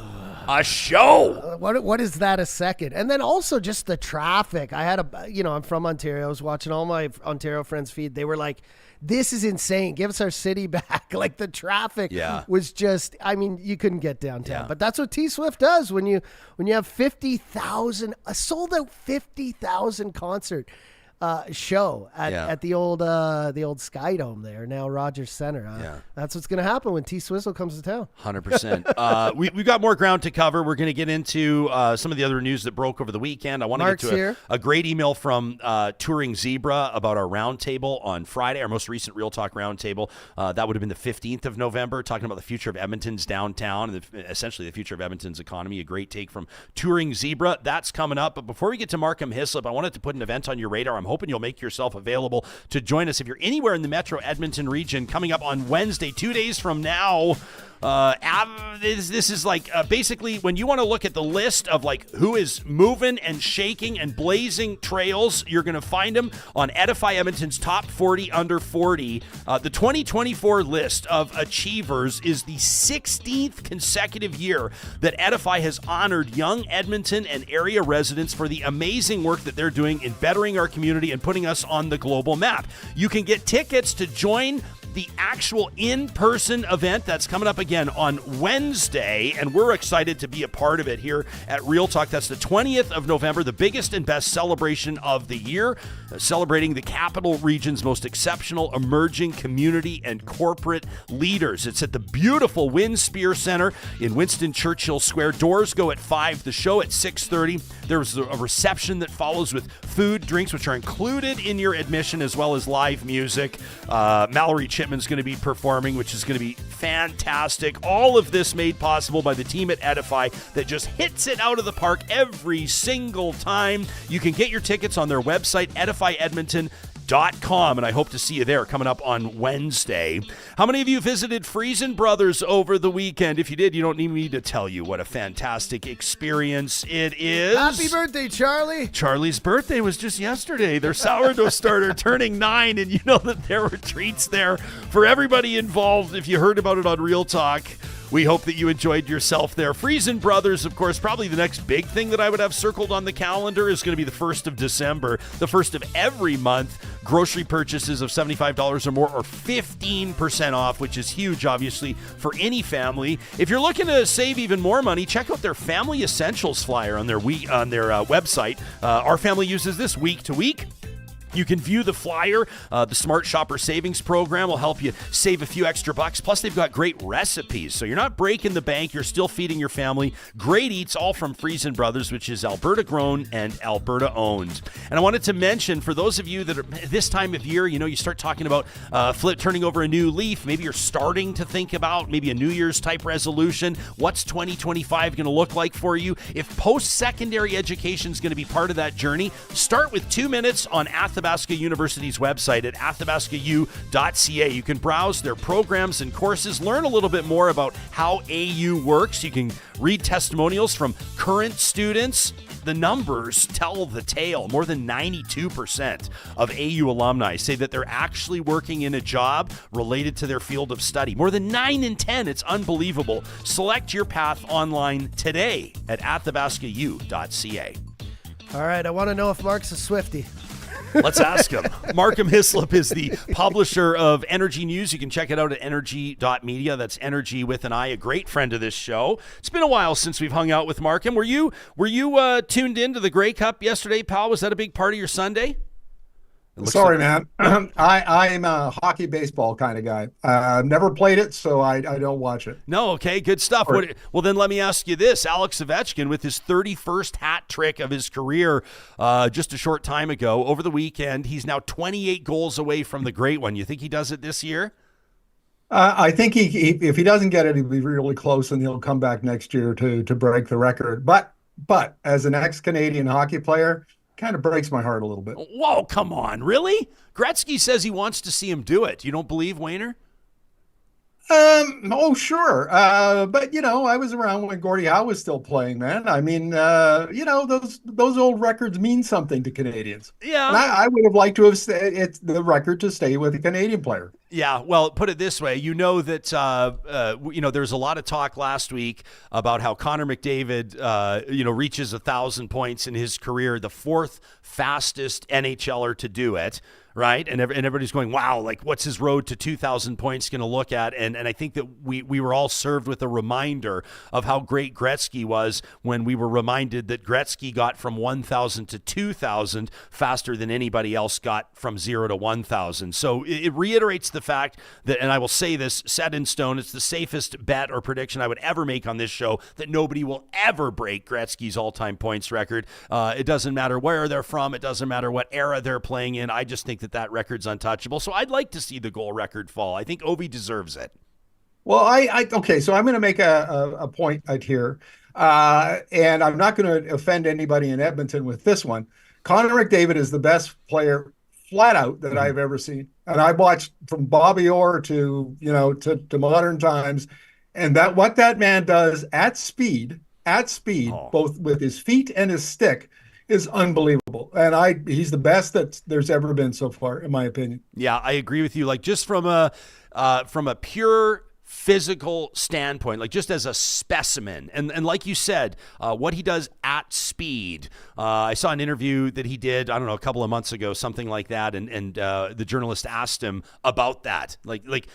A show. What is that a second? And then also just the traffic. I had I'm from Ontario. I was watching all my Ontario friends feed. They were like, this is insane. Give us our city back. Like the traffic was just, you couldn't get downtown. But that's what T-Swift does when you have 50,000, a sold out 50,000 concert show at the old Sky Dome there, now Rogers Center. That's what's going to happen when T-Swizzle comes to town. 100%. We've got more ground to cover. We're going to get into some of the other news that broke over the weekend. I want to get to a great email from Touring Zebra about our roundtable on Friday, our most recent Real Talk roundtable. That would have been the 15th of November, talking about the future of Edmonton's downtown and essentially the future of Edmonton's economy. A great take from Touring Zebra. That's coming up. But before we get to Markham Hislop, I wanted to put an event on your radar. I'm hoping you'll make yourself available to join us if you're anywhere in the Metro Edmonton region. Coming up on Wednesday, 2 days from now. This is like basically when you want to look at the list of like who is moving and shaking and blazing trails, you're going to find them on Edify Edmonton's Top 40 Under 40. The 2024 list of achievers is the 16th consecutive year that Edify has honored young Edmonton and area residents for the amazing work that they're doing in bettering our community and putting us on the global map. You can get tickets to join the actual in-person event that's coming up again on Wednesday, and we're excited to be a part of it here at Real Talk. That's the 20th of November, the biggest and best celebration of the year, celebrating the capital region's most exceptional emerging community and corporate leaders. It's at the beautiful Winspear Center in Winston Churchill Square. Doors go at 5, the show at 6:30. There's a reception that follows with food, drinks, which are included in your admission, as well as live music. Mallory Chipman's going to be performing, which is going to be fantastic. All of this made possible by the team at Edify that just hits it out of the park every single time. You can get your tickets on their website, edifyedmonton.com, and I hope to see you there coming up on Wednesday. How many of you visited Friesen Brothers over the weekend? If you did, you don't need me to tell you what a fantastic experience it is. Happy birthday, Charlie. Charlie's birthday was just yesterday. Their sourdough starter turning 9, and you know that there were treats there for everybody involved. If you heard about it on Real Talk, we hope that you enjoyed yourself there. Friesen Brothers, of course, probably the next big thing that I would have circled on the calendar is going to be the 1st of December, the first of every month. Grocery purchases of $75 or more or 15% off, which is huge, obviously, for any family. If you're looking to save even more money, check out their Family Essentials flyer on their website. Our family uses this week to week. You can view the flyer. The Smart Shopper Savings Program will help you save a few extra bucks. Plus, they've got great recipes. So you're not breaking the bank. You're still feeding your family. Great eats, all from Friesen Brothers, which is Alberta grown and Alberta owned. And I wanted to mention, for those of you that are this time of year, you start talking about turning over a new leaf. Maybe you're starting to think about maybe a New Year's type resolution. What's 2025 going to look like for you? If post-secondary education is going to be part of that journey, start with 2 minutes on Athabasca University's website at athabascau.ca. You can browse their programs and courses, learn a little bit more about how AU works. You can read testimonials from current students. The numbers tell the tale. More than 92% of AU alumni say that they're actually working in a job related to their field of study. More than 9 in 10. It's unbelievable. Select your path online today at athabascau.ca. All right, I want to know if Mark's a Swiftie. Let's ask him. Markham Hislop is the publisher of Energy News. You can check it out at energy.media. That's Energy with an I, a great friend of this show. It's been a while since we've hung out with Markham. Were you tuned into the Grey Cup yesterday, pal? Was that a big part of your Sunday? Sorry, man. I'm a hockey baseball kind of guy. I've never played it, so I don't watch it. No, okay, good stuff. Well, then let me ask you this. Alex Ovechkin, with his 31st hat trick of his career just a short time ago, over the weekend, he's now 28 goals away from the great one. You think he does it this year? I think he if he doesn't get it, he'll be really close, and he'll come back next year to break the record. But as an ex-Canadian hockey player, kind of breaks my heart a little bit. Whoa, come on, really? Gretzky says he wants to see him do it. You don't believe, Wayner? Oh, sure. But I was around when Gordie Howe was still playing, man. I mean, those old records mean something to Canadians. Yeah. And I would have liked to have it's the record to stay with a Canadian player. Yeah, well, put it this way. You know that, there's a lot of talk last week about how Connor McDavid, reaches 1,000 points in his career, the fourth fastest NHLer to do it. Right. And everybody's going, wow, like what's his road to 2,000 points going to look at? And I think that we were all served with a reminder of how great Gretzky was when we were reminded that Gretzky got from 1,000 to 2,000 faster than anybody else got from 0 to 1,000. So it reiterates the fact that, and I will say this set in stone, it's the safest bet or prediction I would ever make on this show that nobody will ever break Gretzky's all-time points record. It doesn't matter where they're from. It doesn't matter what era they're playing in. I just think that record's untouchable. So I'd like to see the goal record fall. I think Ovi deserves it. Well, okay, so I'm going to make a point right here, and I'm not going to offend anybody in Edmonton with this one. Connor McDavid is the best player flat out that I've ever seen, and I've watched from Bobby Orr to modern times, and that what that man does at speed, both with his feet and his stick, is unbelievable. And he's the best that there's ever been so far, in my opinion. Yeah, I agree with you. Like just from a pure physical standpoint, like just as a specimen. And like you said, what he does at speed. I saw an interview that he did, I don't know, a couple of months ago, something like that. And the journalist asked him about that. Like,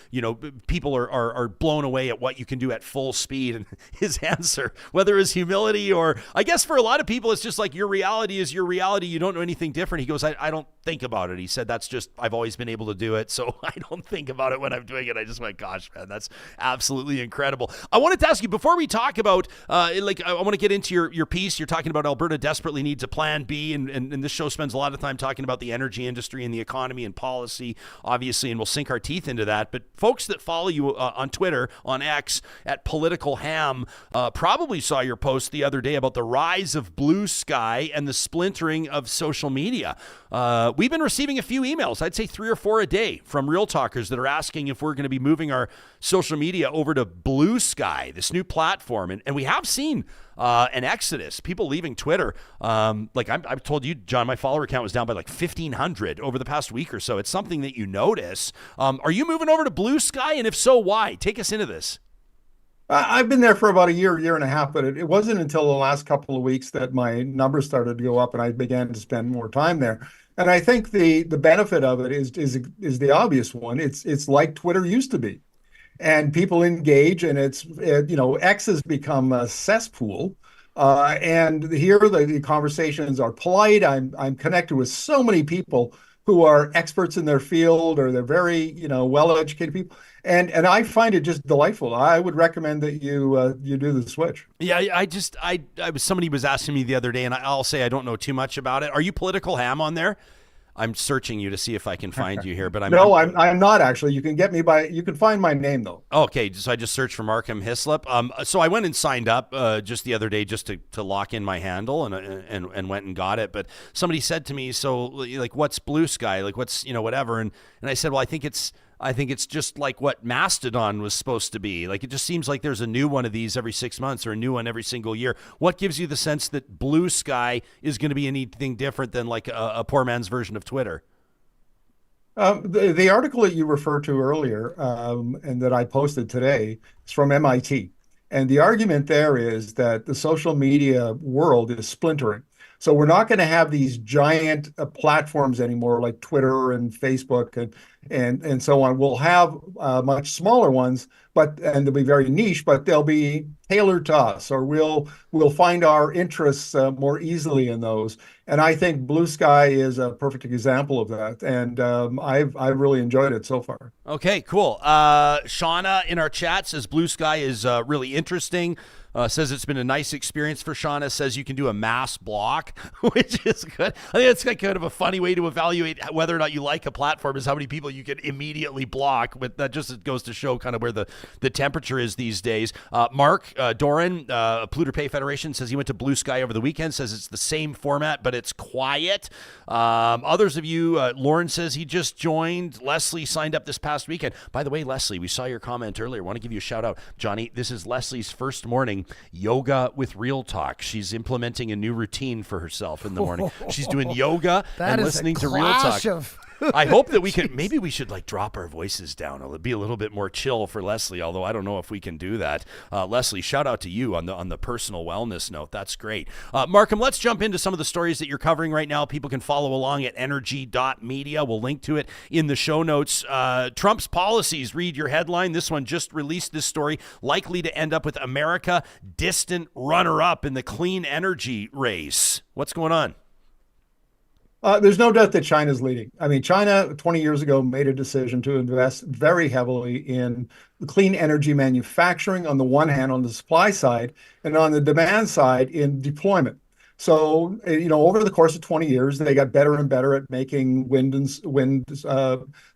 people are blown away at what you can do at full speed. And his answer, whether it's humility or I guess for a lot of people, it's just like your reality is your reality. You don't know anything different. He goes, I don't think about it. He said, that's just, I've always been able to do it. So I don't think about it when I'm doing it. I just went, gosh, man, that's absolutely incredible. I wanted to ask you, before we talk about, I want to get into your piece. You're talking about Alberta desperately needs a plan B, and this show spends a lot of time talking about the energy industry and the economy and policy, obviously, and we'll sink our teeth into that. But folks that follow you on Twitter, on X, at Political Ham, probably saw your post the other day about the rise of Blue Sky and the splintering of social media. We've been receiving a few emails, I'd say 3 or 4 a day, from Real Talkers that are asking if we're going to be moving our social media over to Blue Sky, this new platform. And we have seen an exodus, people leaving Twitter. I've told you, John, my follower count was down by like 1,500 over the past week or so. It's something that you notice. Are you moving over to Blue Sky? And if so, why? Take us into this. I've been there for about a year and a half, but it wasn't until the last couple of weeks that my numbers started to go up and I began to spend more time there. And I think the benefit of it is the obvious one. It's like Twitter used to be. And people engage, and X has become a cesspool. And here the conversations are polite. I'm connected with so many people who are experts in their field, or they're very well-educated people, and I find it just delightful. I would recommend that you do the switch. Yeah, somebody was asking me the other day, and I'll say I don't know too much about it. Are you Political Ham on there? I'm searching you to see if I can find you here, but I'm not actually. You can find my name though. Okay, so I just searched for Markham Hislop. So I went and signed up just the other day just to lock in my handle and went and got it. But somebody said to me, so like, what's Blue Sky? Like, what's whatever? And I said, well, I think it's just like what Mastodon was supposed to be. Like, it just seems like there's a new one of these every 6 months or a new one every single year. What gives you the sense that Blue Sky is going to be anything different than like a poor man's version of Twitter? The article that you referred to earlier and that I posted today is from MIT. And the argument there is that the social media world is splintering. So we're not going to have these giant platforms anymore like Twitter and Facebook and so on. We'll have much smaller ones, and they'll be very niche, but they'll be tailored to us, or we'll find our interests more easily in those. And I think Blue Sky is a perfect example of that. And I've really enjoyed it so far. Okay, cool. Shauna in our chat says Blue Sky is really interesting. Says it's been a nice experience for Shauna. Says you can do a mass block, which is good. I think it's kind of a funny way to evaluate whether or not you like a platform, is how many people you can immediately block. But that just goes to show kind of where the temperature is these days. Mark Doran, Polluter Pay Federation, says he went to Blue Sky over the weekend, says it's the same format, but it's quiet. Others of you, Lauren says he just joined. Leslie signed up this past weekend. By the way, Leslie, we saw your comment earlier. I want to give you a shout out. Johnny, this is Leslie's first morning yoga with Real Talk. She's implementing a new routine for herself in the morning. She's doing yoga and listening to Real Talk. I hope that we can, maybe we should like drop our voices down. It'll be a little bit more chill for Leslie, although I don't know if we can do that. Leslie, shout out to you on the personal wellness note. That's great. Markham, let's jump into some of the stories that you're covering right now. People can follow along at energy.media. We'll link to it in the show notes. Trump's policies, read your headline. This one just released this story, likely to end up with America distant runner-up in the clean energy race. What's going on? There's no doubt that China's leading. I mean, China 20 years ago made a decision to invest very heavily in clean energy manufacturing on the one hand, on the supply side, and on the demand side in deployment. So, over the course of 20 years, they got better and better at making wind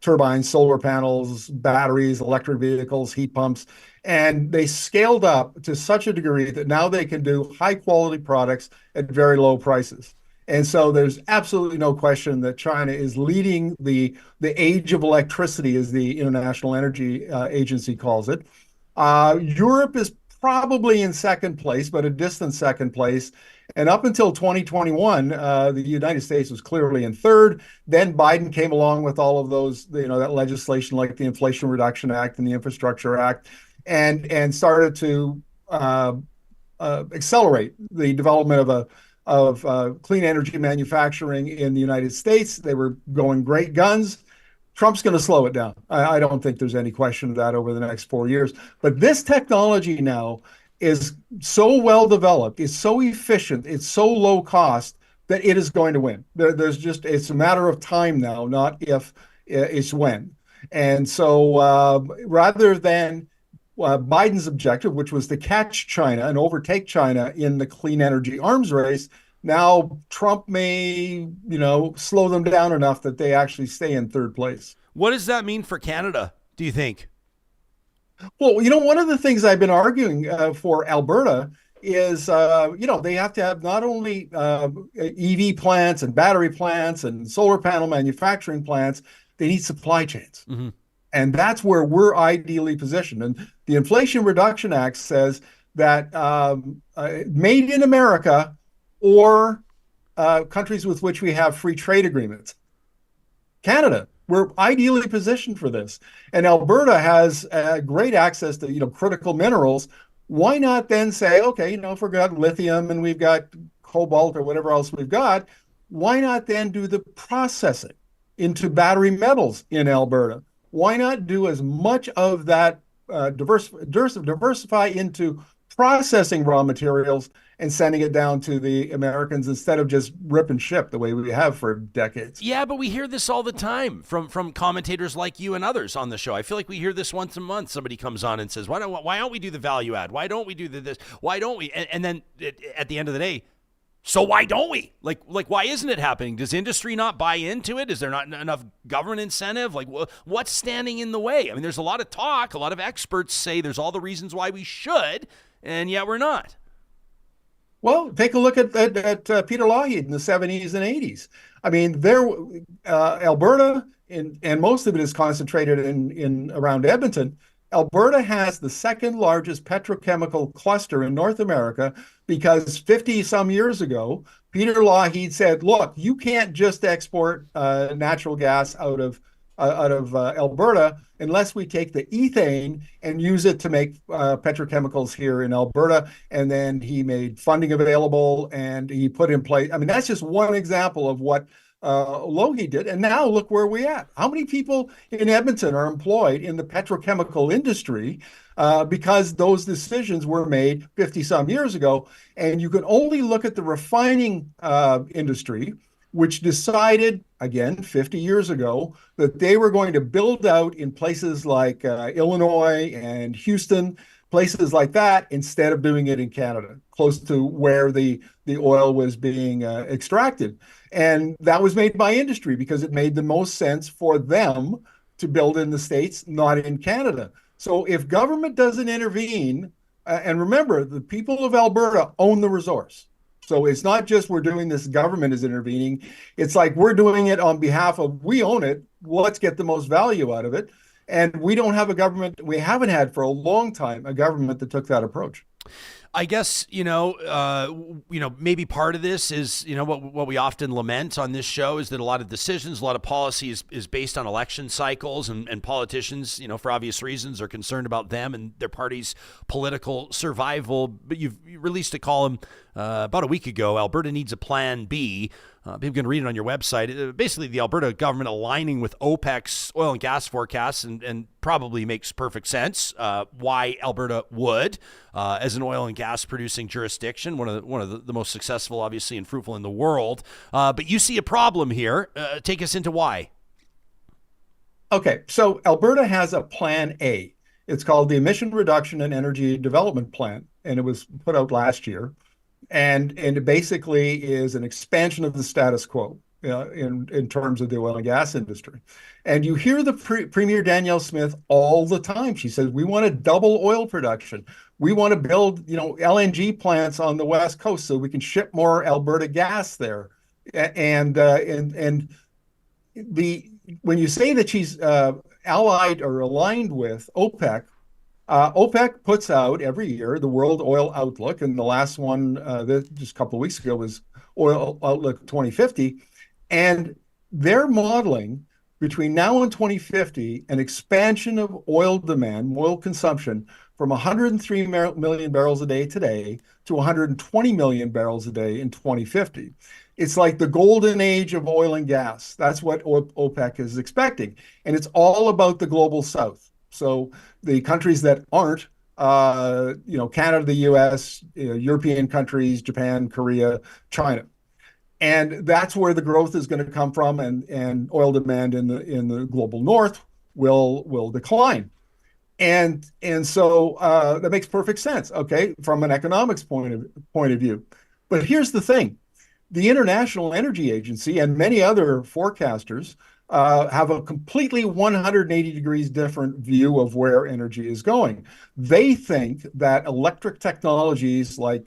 turbines, solar panels, batteries, electric vehicles, heat pumps, and they scaled up to such a degree that now they can do high quality products at very low prices. And so there's absolutely no question that China is leading the age of electricity, as the International Energy Agency calls it. Europe is probably in second place, but a distant second place. And up until 2021, the United States was clearly in third. Then Biden came along with all of those, that legislation like the Inflation Reduction Act and the Infrastructure Act, and started to accelerate the development of clean energy manufacturing in the United States. They were going great guns. Trump's going to slow it down. I don't think there's any question of that over the next 4 years. But this technology now is so well developed, it's so efficient, it's so low cost that it is going to win. It's a matter of time now, not if, it's when. And so rather than Biden's objective, which was to catch China and overtake China in the clean energy arms race, now Trump may, slow them down enough that they actually stay in third place. What does that mean for Canada, do you think? Well, one of the things I've been arguing for Alberta is, they have to have not only EV plants and battery plants and solar panel manufacturing plants, they need supply chains. Mm-hmm. And that's where we're ideally positioned. And the Inflation Reduction Act says that made in America or countries with which we have free trade agreements. Canada, we're ideally positioned for this. And Alberta has great access to, critical minerals. Why not then say, okay, if we've got lithium and we've got cobalt or whatever else we've got, why not then do the processing into battery metals in Alberta? Why not do as much of that diversify into processing raw materials and sending it down to the Americans instead of just rip and ship the way we have for decades? Yeah, but we hear this all the time from commentators like you and others on the show. I feel like we hear this once a month. Somebody comes on and says, why don't we do the value add? Why don't we do this? Why don't we? And then at the end of the day, so why don't we? Like, why isn't it happening? Does industry not buy into it? Is there not enough government incentive? Like, what's standing in the way? I mean, there's a lot of talk. A lot of experts say there's all the reasons why we should, and yet we're not. Well, take a look at Peter Lougheed in the 70s and 80s. I mean, Alberta, and most of it is concentrated in around Edmonton. Alberta has the second largest petrochemical cluster in North America because 50 some years ago, Peter Lougheed said, look, you can't just export natural gas out of Alberta unless we take the ethane and use it to make petrochemicals here in Alberta. And then he made funding available and he put in place. I mean, that's just one example of what Lougheed did. And now look where we're at. How many people in Edmonton are employed in the petrochemical industry because those decisions were made 50 some years ago? And you can only look at the refining industry, which decided, again, 50 years ago, that they were going to build out in places like Illinois and Houston, places like that, instead of doing it in Canada, close to where the oil was being extracted. And that was made by industry because it made the most sense for them to build in the States, not in Canada. So if government doesn't intervene, and remember, the people of Alberta own the resource. So it's not just we're doing this, government is intervening. It's like we're doing it on behalf of, we own it, let's get the most value out of it. And we don't have a government, we haven't had for a long time, a government that took that approach. I guess, maybe part of this is, what we often lament on this show is that a lot of decisions, a lot of policy is based on election cycles, and politicians, for obvious reasons, are concerned about them and their party's political survival. But you released a column about a week ago, Alberta Needs a Plan B. People can read it on your website. Basically, the Alberta government aligning with OPEC's oil and gas forecasts, and probably makes perfect sense why Alberta would, as an oil and gas producing jurisdiction, one of the most successful, obviously, and fruitful in the world. But you see a problem here. Take us into why. Okay, so Alberta has a Plan A. It's called the Emission Reduction and Energy Development Plan, and it was put out last year. And it basically is an expansion of the status quo in terms of the oil and gas industry. And you hear the Premier Danielle Smith all the time. She says, we want to double oil production. We want to build, LNG plants on the West Coast so we can ship more Alberta gas there. And when you say that she's allied or aligned with OPEC, OPEC puts out every year the World Oil Outlook, and the last one just a couple of weeks ago was Oil Outlook 2050, and they're modeling between now and 2050 an expansion of oil demand, oil consumption, from 103 million barrels a day today to 120 million barrels a day in 2050. It's like the golden age of oil and gas. That's what OPEC is expecting, and it's all about the global south. So the countries that aren't, Canada, the U.S., European countries, Japan, Korea, China, and that's where the growth is going to come from, and oil demand in the global north will decline, and so that makes perfect sense, okay, from an economics point of view. But here's the thing: the International Energy Agency and many other forecasters have a completely 180 degrees different view of where energy is going. They think that electric technologies like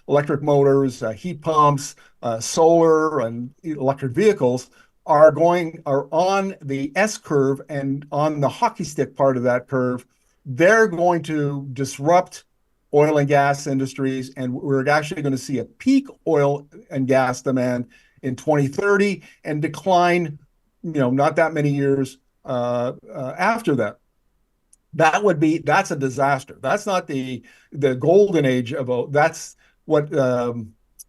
electric motors, heat pumps, solar, and electric vehicles are on the S curve, and on the hockey stick part of that curve, they're going to disrupt oil and gas industries, and we're actually going to see a peak oil and gas demand in 2030 and decline not that many years after that. That's a disaster. That's not the golden age of that's what the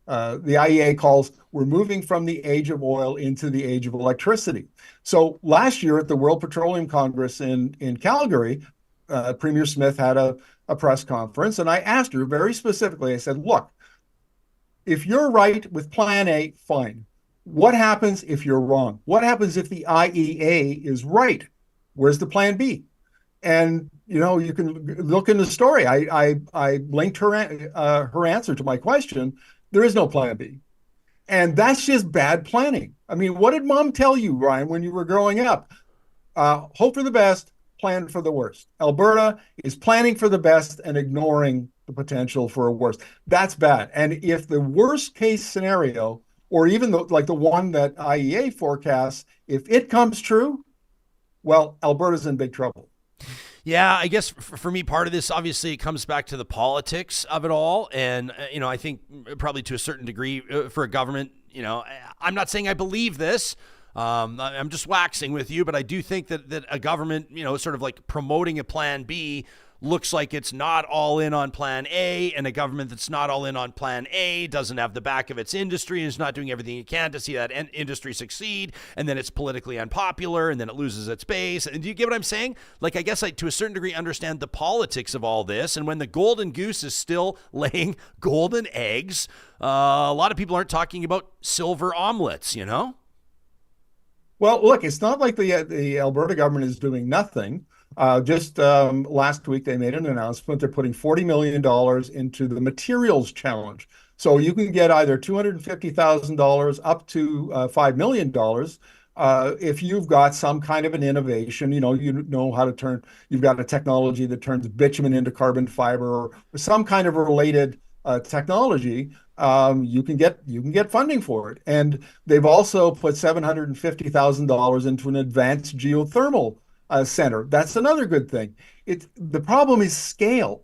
IEA calls, we're moving from the age of oil into the age of electricity. So last year at the World Petroleum Congress in Calgary, Premier Smith had a press conference, and I asked her very specifically, I said, look, if you're right with Plan A, fine. What happens if you're wrong? What happens if the IEA is right? Where's the Plan B? And you can look in the story. I linked her answer to my question. There is no Plan B, and that's just bad planning. I mean, what did Mom tell you, Ryan, when you were growing up? Hope for the best, plan for the worst. Alberta is planning for the best and ignoring the potential for a worst. That's bad. And if the worst case scenario, or even like the one that IEA forecasts, if it comes true, well, Alberta's in big trouble. Yeah, I guess for me, part of this, obviously, it comes back to the politics of it all. And, I think probably to a certain degree for a government, I'm not saying I believe this. I'm just waxing with you, but I do think that a government, sort of like promoting a Plan B looks like it's not all in on Plan A, and a government that's not all in on Plan A doesn't have the back of its industry and is not doing everything it can to see that industry succeed, and then it's politically unpopular, and then it loses its base. And do you get what I'm saying? Like, I guess I, to a certain degree, understand the politics of all this, and when the golden goose is still laying golden eggs, a lot of people aren't talking about silver omelets, Well, look, it's not like the Alberta government is doing nothing. Just last week, they made an announcement. They're putting $40 million into the materials challenge. So you can get either $250,000 up to $5 million If you've got some kind of an innovation, you've got a technology that turns bitumen into carbon fiber or some kind of related technology, you can get funding for it. And they've also put $750,000 into an advanced geothermal center. That's another good thing. The problem is scale.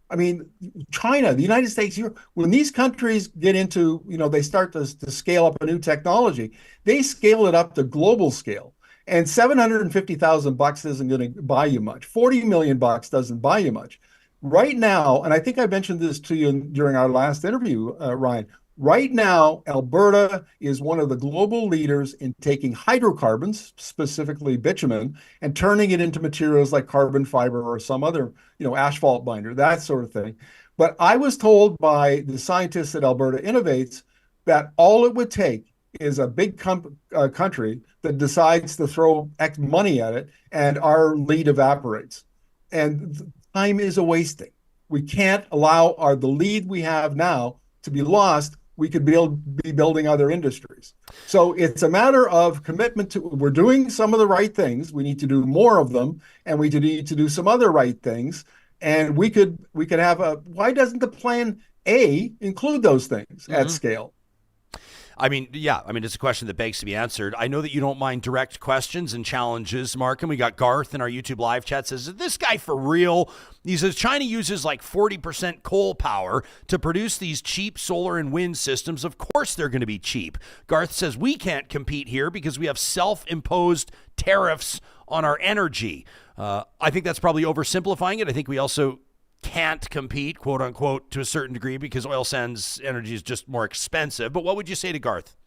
I mean, China, the United States, when these countries get into, they start to scale up a new technology, they scale it up to global scale. And $750,000 isn't going to buy you much. $40 million doesn't buy you much. Right now, and I think I mentioned this to you during our last interview, Ryan, right now, Alberta is one of the global leaders in taking hydrocarbons, specifically bitumen, and turning it into materials like carbon fiber or some other, asphalt binder, that sort of thing. But I was told by the scientists at Alberta Innovates that all it would take is a big country that decides to throw X money at it, and our lead evaporates. And time is a wasting. We can't allow the lead we have now to be lost. We could be building other industries. So it's a matter of commitment we're doing some of the right things. We need to do more of them, and we need to do some other right things. And we could have why doesn't the plan A include those things at scale? I mean, it's a question that begs to be answered. I know that you don't mind direct questions and challenges, Mark, and we got Garth in our YouTube live chat says, is this guy for real? He says China uses like 40% coal power to produce these cheap solar and wind systems. Of course they're going to be cheap. Garth says we can't compete here because we have self-imposed tariffs on our energy. I think that's probably oversimplifying it. I think we also can't compete, quote unquote, to a certain degree because oil sands energy is just more expensive. But what would you say to Garth?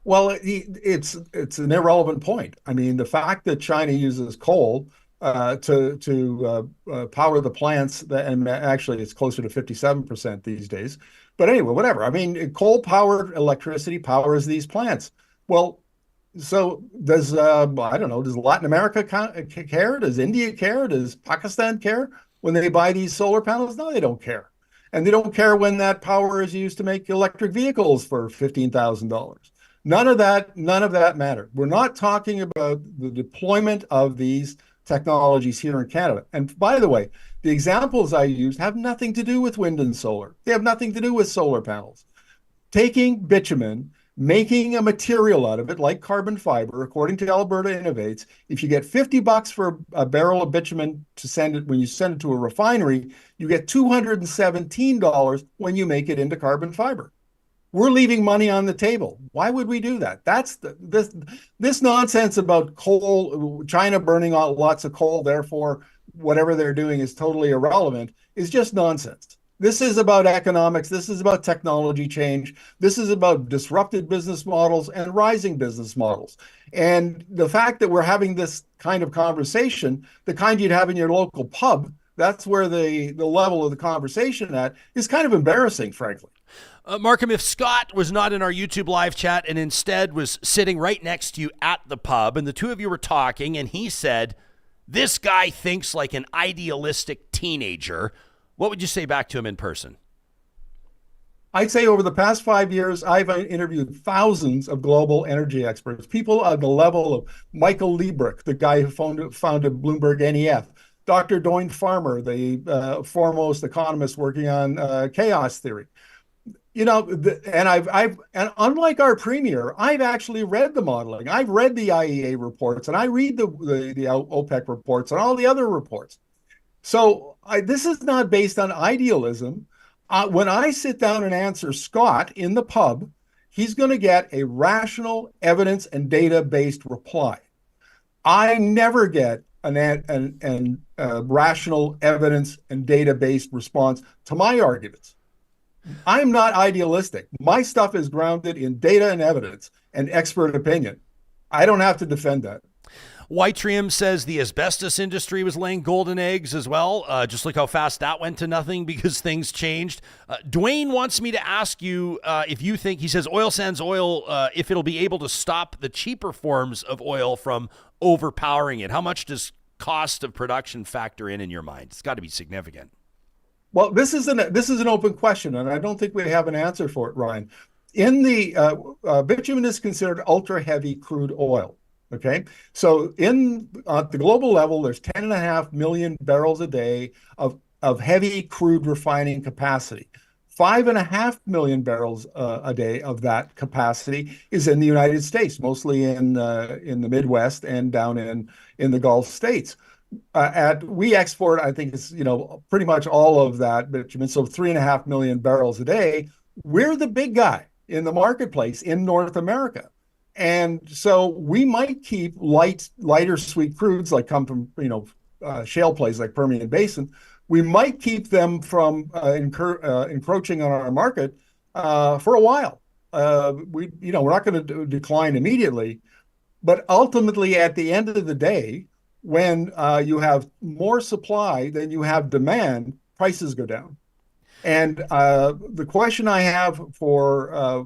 Well, it's an irrelevant point. I mean, the fact that China uses coal to power the plants, and actually it's closer to 57% these days. But anyway, whatever. I mean, coal-powered electricity powers these plants. Well, so does does Latin America care? Does India care? Does Pakistan care? When they buy these solar panels? No, they don't care. And they don't care when that power is used to make electric vehicles for $15,000. None of that matters. We're not talking about the deployment of these technologies here in Canada. And by the way, the examples I used have nothing to do with wind and solar. They have nothing to do with solar panels. Taking bitumen, making a material out of it, like carbon fiber, according to Alberta Innovates, if you get $50 for a barrel of bitumen to send it, when you send it to a refinery, you get $217 when you make it into carbon fiber. We're leaving money on the table. Why would we do that? That's this nonsense about coal, China burning out lots of coal, therefore whatever they're doing is totally irrelevant, is just nonsense. This is about economics. This is about technology change. This is about disrupted business models and rising business models. And the fact that we're having this kind of conversation, the kind you'd have in your local pub, that's where the level of the conversation at is kind of embarrassing, frankly. Markham, if Scott was not in our YouTube live chat and instead was sitting right next to you at the pub and the two of you were talking and he said, this guy thinks like an idealistic teenager, what would you say back to him in person? I'd say over the past 5 years, I've interviewed thousands of global energy experts, people at the level of Michael Liebrich, the guy who founded Bloomberg NEF, Dr. Doyne Farmer, the foremost economist working on chaos theory. And unlike our premier, I've actually read the modeling. I've read the IEA reports, and I read the OPEC reports and all the other reports. So this is not based on idealism. When I sit down and answer Scott in the pub, he's going to get a rational, evidence and data-based reply. I never get a rational, evidence and data-based response to my arguments. I'm not idealistic. My stuff is grounded in data and evidence and expert opinion. I don't have to defend that. Whiterium says the asbestos industry was laying golden eggs as well. Just look how fast that went to nothing because things changed. Dwayne wants me to ask you if you think, he says, oil sands oil, if it'll be able to stop the cheaper forms of oil from overpowering it. How much does cost of production factor in your mind? It's got to be significant. Well, this is an open question, and I don't think we have an answer for it, Ryan. in the bitumen is considered ultra heavy crude oil. Okay, so in at the global level, there's 10.5 million barrels a day of heavy crude refining capacity. 5.5 million barrels a day of that capacity is in the United States, mostly in the Midwest and down in the Gulf states. We export, I think it's pretty much all of that bitumen, so 3.5 million barrels a day. We're the big guy in the marketplace in North America. And so we might keep lighter sweet crudes like come from shale plays like Permian Basin. We might keep them from encroaching on our market for a while. We're not going to decline immediately, but ultimately, at the end of the day, when you have more supply than you have demand, prices go down. And the question I have for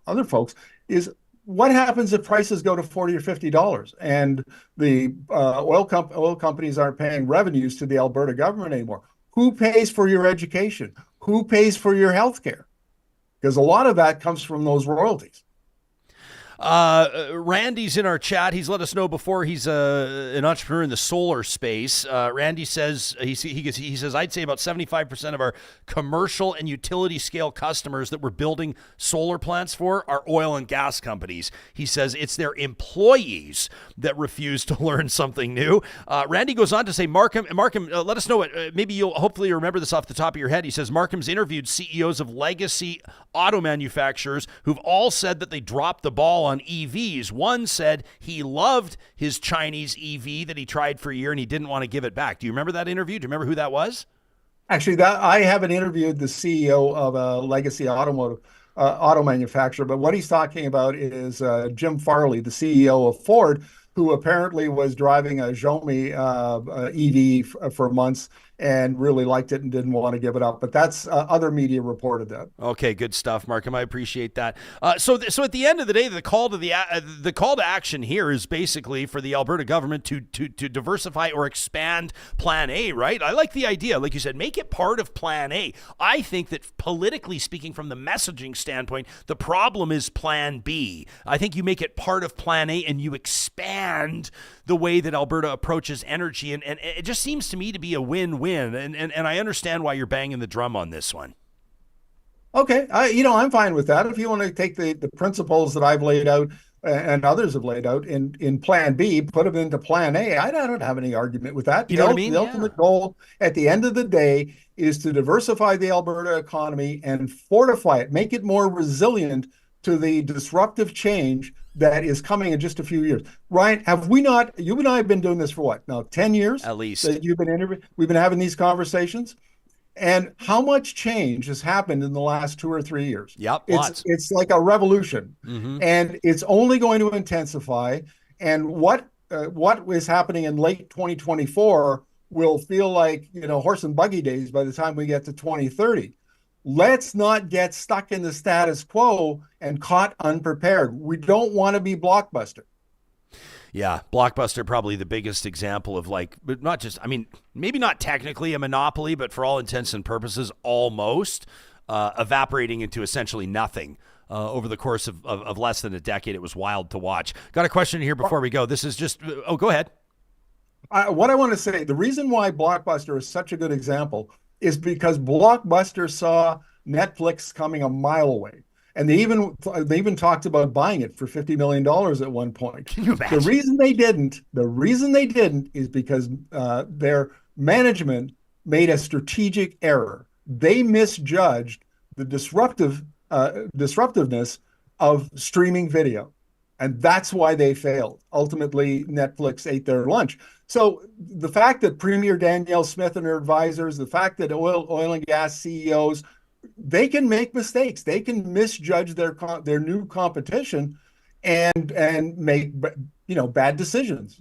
other folks is, what happens if prices go to $40 or $50 and the oil companies aren't paying revenues to the Alberta government anymore? Who pays for your education? Who pays for your health care? Because a lot of that comes from those royalties. Randy's in our chat. He's let us know before he's an entrepreneur in the solar space. Randy says, he says, I'd say about 75% of our commercial and utility scale customers that we're building solar plants for are oil and gas companies. He says it's their employees that refuse to learn something new. Randy goes on to say, Markham, let us know what, maybe you'll hopefully remember this off the top of your head. He says, Markham's interviewed CEOs of legacy auto manufacturers who've all said that they dropped the ball on EVs. One said he loved his Chinese EV that he tried for a year and he didn't want to give it back. Do you remember that interview? Do you remember who that was? Actually, I haven't interviewed the CEO of a legacy auto manufacturer, but what he's talking about is Jim Farley, the CEO of Ford, who apparently was driving a Xiaomi EV for months and really liked it and didn't want to give it up. But that's other media reported that. Okay, good stuff, Markham. I appreciate that. So at the end of the day, the call to action here is basically for the Alberta government to diversify or expand Plan A, right? I like the idea, like you said, make it part of Plan A. I think that politically speaking, from the messaging standpoint, the problem is Plan B. I think you make it part of Plan A and you expand the way that Alberta approaches energy, and it just seems to me to be a win-win. And I understand why you're banging the drum on this one. Okay, I'm fine with that. If you want to take the principles that I've laid out and others have laid out in Plan B, put them into Plan A, I don't have any argument with that. You know what I mean? The ultimate goal at the end of the day is to diversify the Alberta economy and fortify it, make it more resilient to the disruptive change that is coming in just a few years. Ryan, have we not, you and I have been doing this for what, now 10 years? At least. That you've been interviewing, we've been having these conversations. And how much change has happened in the last 2 or 3 years? Yep, lots. It's like a revolution, and it's only going to intensify. And what is happening in late 2024 will feel like horse and buggy days by the time we get to 2030. Let's not get stuck in the status quo and caught unprepared. We don't want to be Blockbuster. Yeah, Blockbuster probably the biggest example of but not just, maybe not technically a monopoly, but for all intents and purposes, almost evaporating into essentially nothing over the course of less than a decade. It was wild to watch. Got a question here before we go. This is just, go ahead. What I want to say, the reason why Blockbuster is such a good example is because Blockbuster saw Netflix coming a mile away. And they even talked about buying it for $50 million at one point. Can you imagine? The reason they didn't is because their management made a strategic error. They misjudged the disruptiveness of streaming video. And that's why they failed. Ultimately, Netflix ate their lunch. So the fact that Premier Danielle Smith and her advisors, the fact that oil and gas CEOs, they can make mistakes. They can misjudge their new competition and make bad decisions.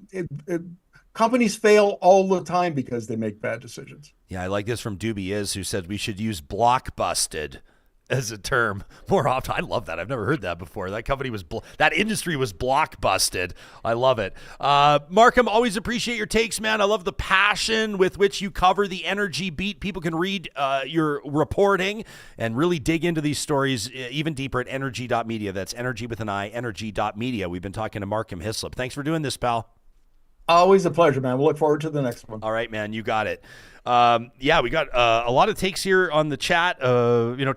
Companies fail all the time because they make bad decisions. Yeah, I like this from Doobie who said we should use Blockbusted as a term more often. I love that. I've never heard that before. That company was, that industry was blockbusted. I love it. Markham, always appreciate your takes, man. I love the passion with which you cover the energy beat. People can read your reporting and really dig into these stories even deeper at energy.media. That's energy with an I, energy.media. We've been talking to Markham Hislop. Thanks for doing this, pal. Always a pleasure, man. We'll look forward to the next one. All right, man. You got it. We got a lot of takes here on the chat.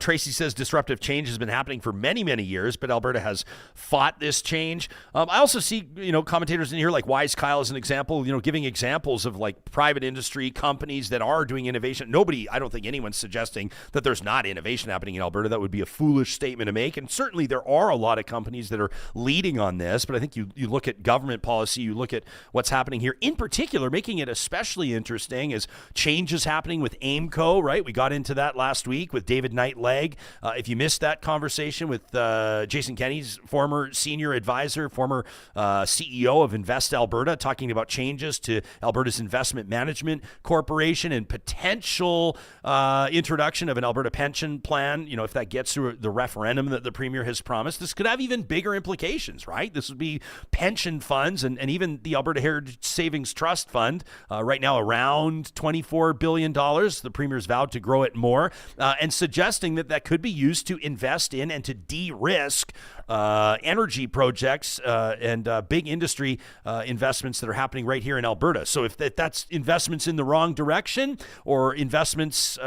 Tracy says disruptive change has been happening for many, many years, but Alberta has fought this change. I also see, commentators in here like Wise Kyle as an example, giving examples of like private industry companies that are doing innovation. I don't think anyone's suggesting that there's not innovation happening in Alberta. That would be a foolish statement to make. And certainly there are a lot of companies that are leading on this, but I think you look at government policy, you look at what's happening here, in particular, making it especially interesting is changes happening with Aimco, right? We got into that last week with David Knight-Legg. If you missed that conversation with Jason Kenney's former senior advisor, former CEO of Invest Alberta, talking about changes to Alberta's Investment Management Corporation and potential introduction of an Alberta pension plan, if that gets through the referendum that the Premier has promised, this could have even bigger implications, right? This would be pension funds and even the Alberta Heritage Savings Trust Fund, right now around $24 billion. The Premier's vowed to grow it more, and suggesting that could be used to invest in and to de-risk energy projects and big industry investments that are happening right here in Alberta. So if that's investments in the wrong direction or investments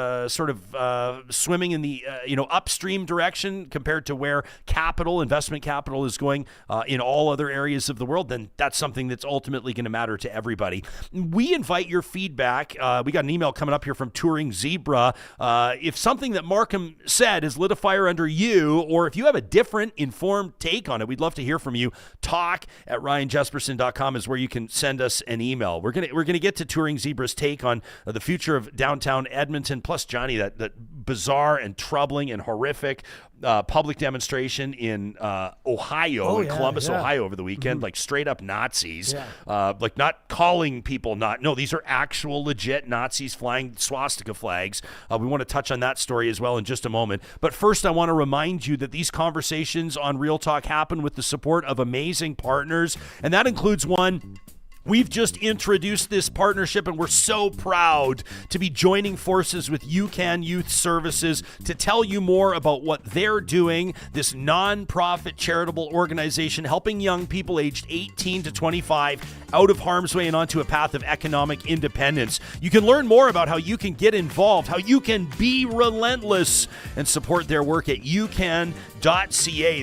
swimming in the upstream direction compared to where investment capital is going in all other areas of the world, then that's something that's ultimately going to matter to everybody. We invite your feedback. We got an email coming up here from Touring Zebra. If something that Markham said has lit a fire under you, or if you have a different informed take on it, we'd love to hear from you. talk@ryanjespersen.com is where you can send us an email. We're gonna get to Touring Zebra's take on the future of downtown Edmonton, plus Johnny, that bizarre and troubling and horrific public demonstration in Ohio, Columbus, Ohio over the weekend, like straight up Nazis, like not calling people no, these are actual legit Nazis flying swastika flags. We want to touch on that story as well in just a moment. But first, I want to remind you that these conversations on Real Talk happen with the support of amazing partners, and that includes one. We've just introduced this partnership, and we're so proud to be joining forces with UCAN Youth Services to tell you more about what they're doing, this nonprofit charitable organization helping young people aged 18 to 25 out of harm's way and onto a path of economic independence. You can learn more about how you can get involved, how you can be relentless, and support their work at ucan.ca.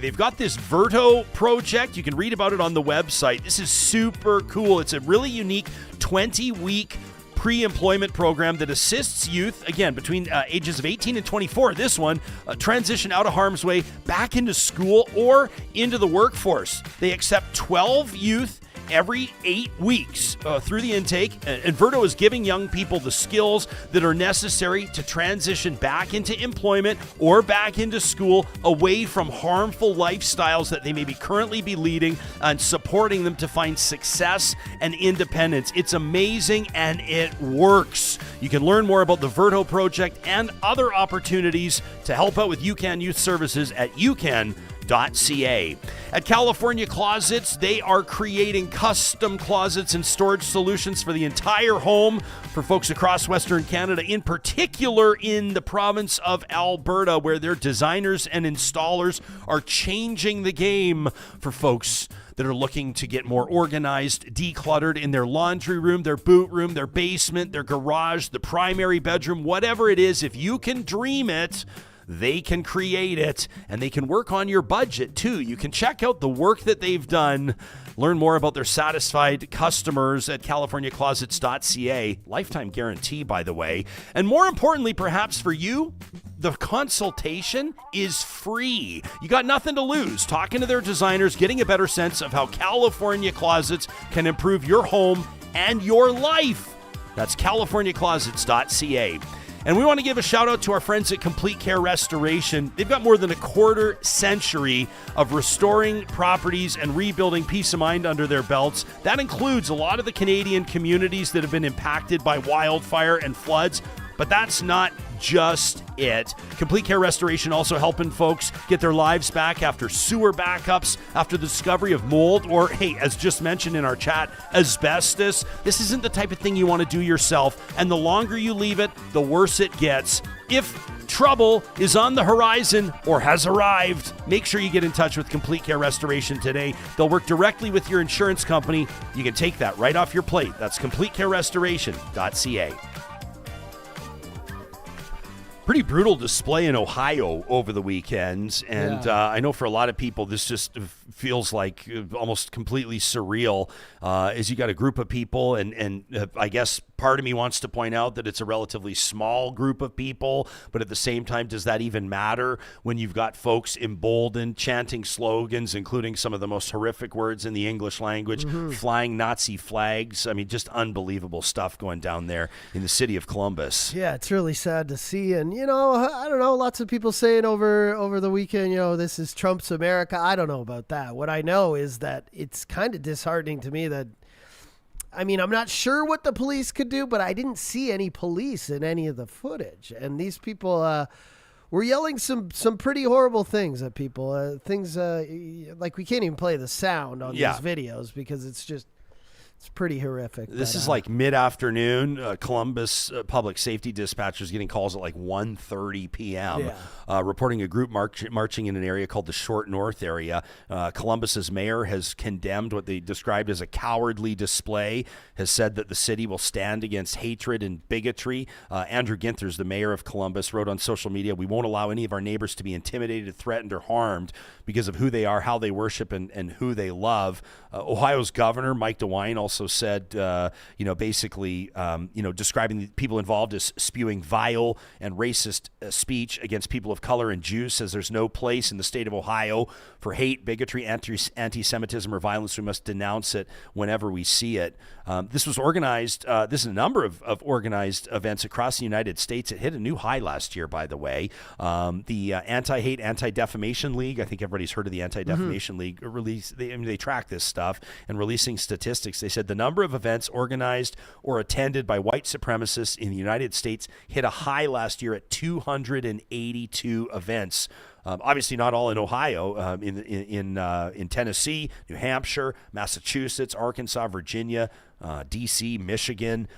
They've got this Verto project. You can read about it on the website. This is super cool. It's a really unique 20-week pre-employment program that assists youth, again, between ages of 18 and 24, this one, transition out of harm's way, back into school or into the workforce. They accept 12 youth every 8 weeks through the intake, and Verto is giving young people the skills that are necessary to transition back into employment or back into school, away from harmful lifestyles that they may currently be leading, and supporting them to find success and independence. It's amazing, and it works. You can learn more about the Verto project and other opportunities to help out with UCAN Youth Services at ucan.ca. At California Closets, they are creating custom closets and storage solutions for the entire home for folks across Western Canada, in particular in the province of Alberta, where their designers and installers are changing the game for folks that are looking to get more organized, decluttered in their laundry room, their boot room, their basement, their garage, the primary bedroom, whatever it is. If you can dream it, they can create it, and they can work on your budget too. You can check out the work that they've done. Learn more about their satisfied customers at californiaclosets.ca. Lifetime guarantee, by the way. And more importantly, perhaps for you, the consultation is free. You got nothing to lose. Talking to their designers, getting a better sense of how California Closets can improve your home and your life. That's californiaclosets.ca. And we want to give a shout out to our friends at Complete Care Restoration. They've got more than a quarter century of restoring properties and rebuilding peace of mind under their belts. That includes a lot of the Canadian communities that have been impacted by wildfire and floods. But that's not just it. Complete Care Restoration also helping folks get their lives back after sewer backups, after the discovery of mold, or, hey, as just mentioned in our chat, asbestos. This isn't the type of thing you want to do yourself, and the longer you leave it, the worse it gets. If trouble is on the horizon or has arrived, make sure you get in touch with Complete Care Restoration today. They'll work directly with your insurance company. You can take that right off your plate. That's CompleteCareRestoration.ca. Pretty brutal display in Ohio over the weekend, and I know for a lot of people this just feels like almost completely surreal, as you got a group of people, and I guess part of me wants to point out that it's a relatively small group of people, but at the same time, does that even matter when you've got folks emboldened, chanting slogans, including some of the most horrific words in the English language, flying Nazi flags? I mean, just unbelievable stuff going down there in the city of Columbus. Yeah, it's really sad to see, and I don't know, lots of people saying over the weekend, this is Trump's America. I don't know about that. What I know is that it's kind of disheartening to me that, I'm not sure what the police could do, but I didn't see any police in any of the footage. And these people were yelling some pretty horrible things at people. Things like we can't even play the sound on these videos because it's pretty horrific. This is like mid-afternoon. Columbus public safety dispatchers getting calls at like 1:30 p.m. Reporting a group marching in an area called the Short North area. Columbus's mayor has condemned what they described as a cowardly display, has said that the city will stand against hatred and bigotry. Andrew Ginther's the mayor of Columbus, wrote on social media, "We won't allow any of our neighbors to be intimidated, threatened, or harmed because of who they are, how they worship, and who they love." Ohio's governor, Mike DeWine, also said, basically, describing the people involved as spewing vile and racist speech against people of color and Jews, says there's no place in the state of Ohio for hate, bigotry, anti-Semitism, or violence. We must denounce it whenever we see it. This was organized. This is a number of organized events across the United States. It hit a new high last year, by the way. The Anti-Hate, Anti-Defamation League, I think everybody's heard of the Anti-Defamation League, they track this stuff and releasing statistics. They said the number of events organized or attended by white supremacists in the United States hit a high last year at 282 events. Obviously not all in Ohio, in Tennessee, New Hampshire, Massachusetts, Arkansas, Virginia, D.C., Michigan.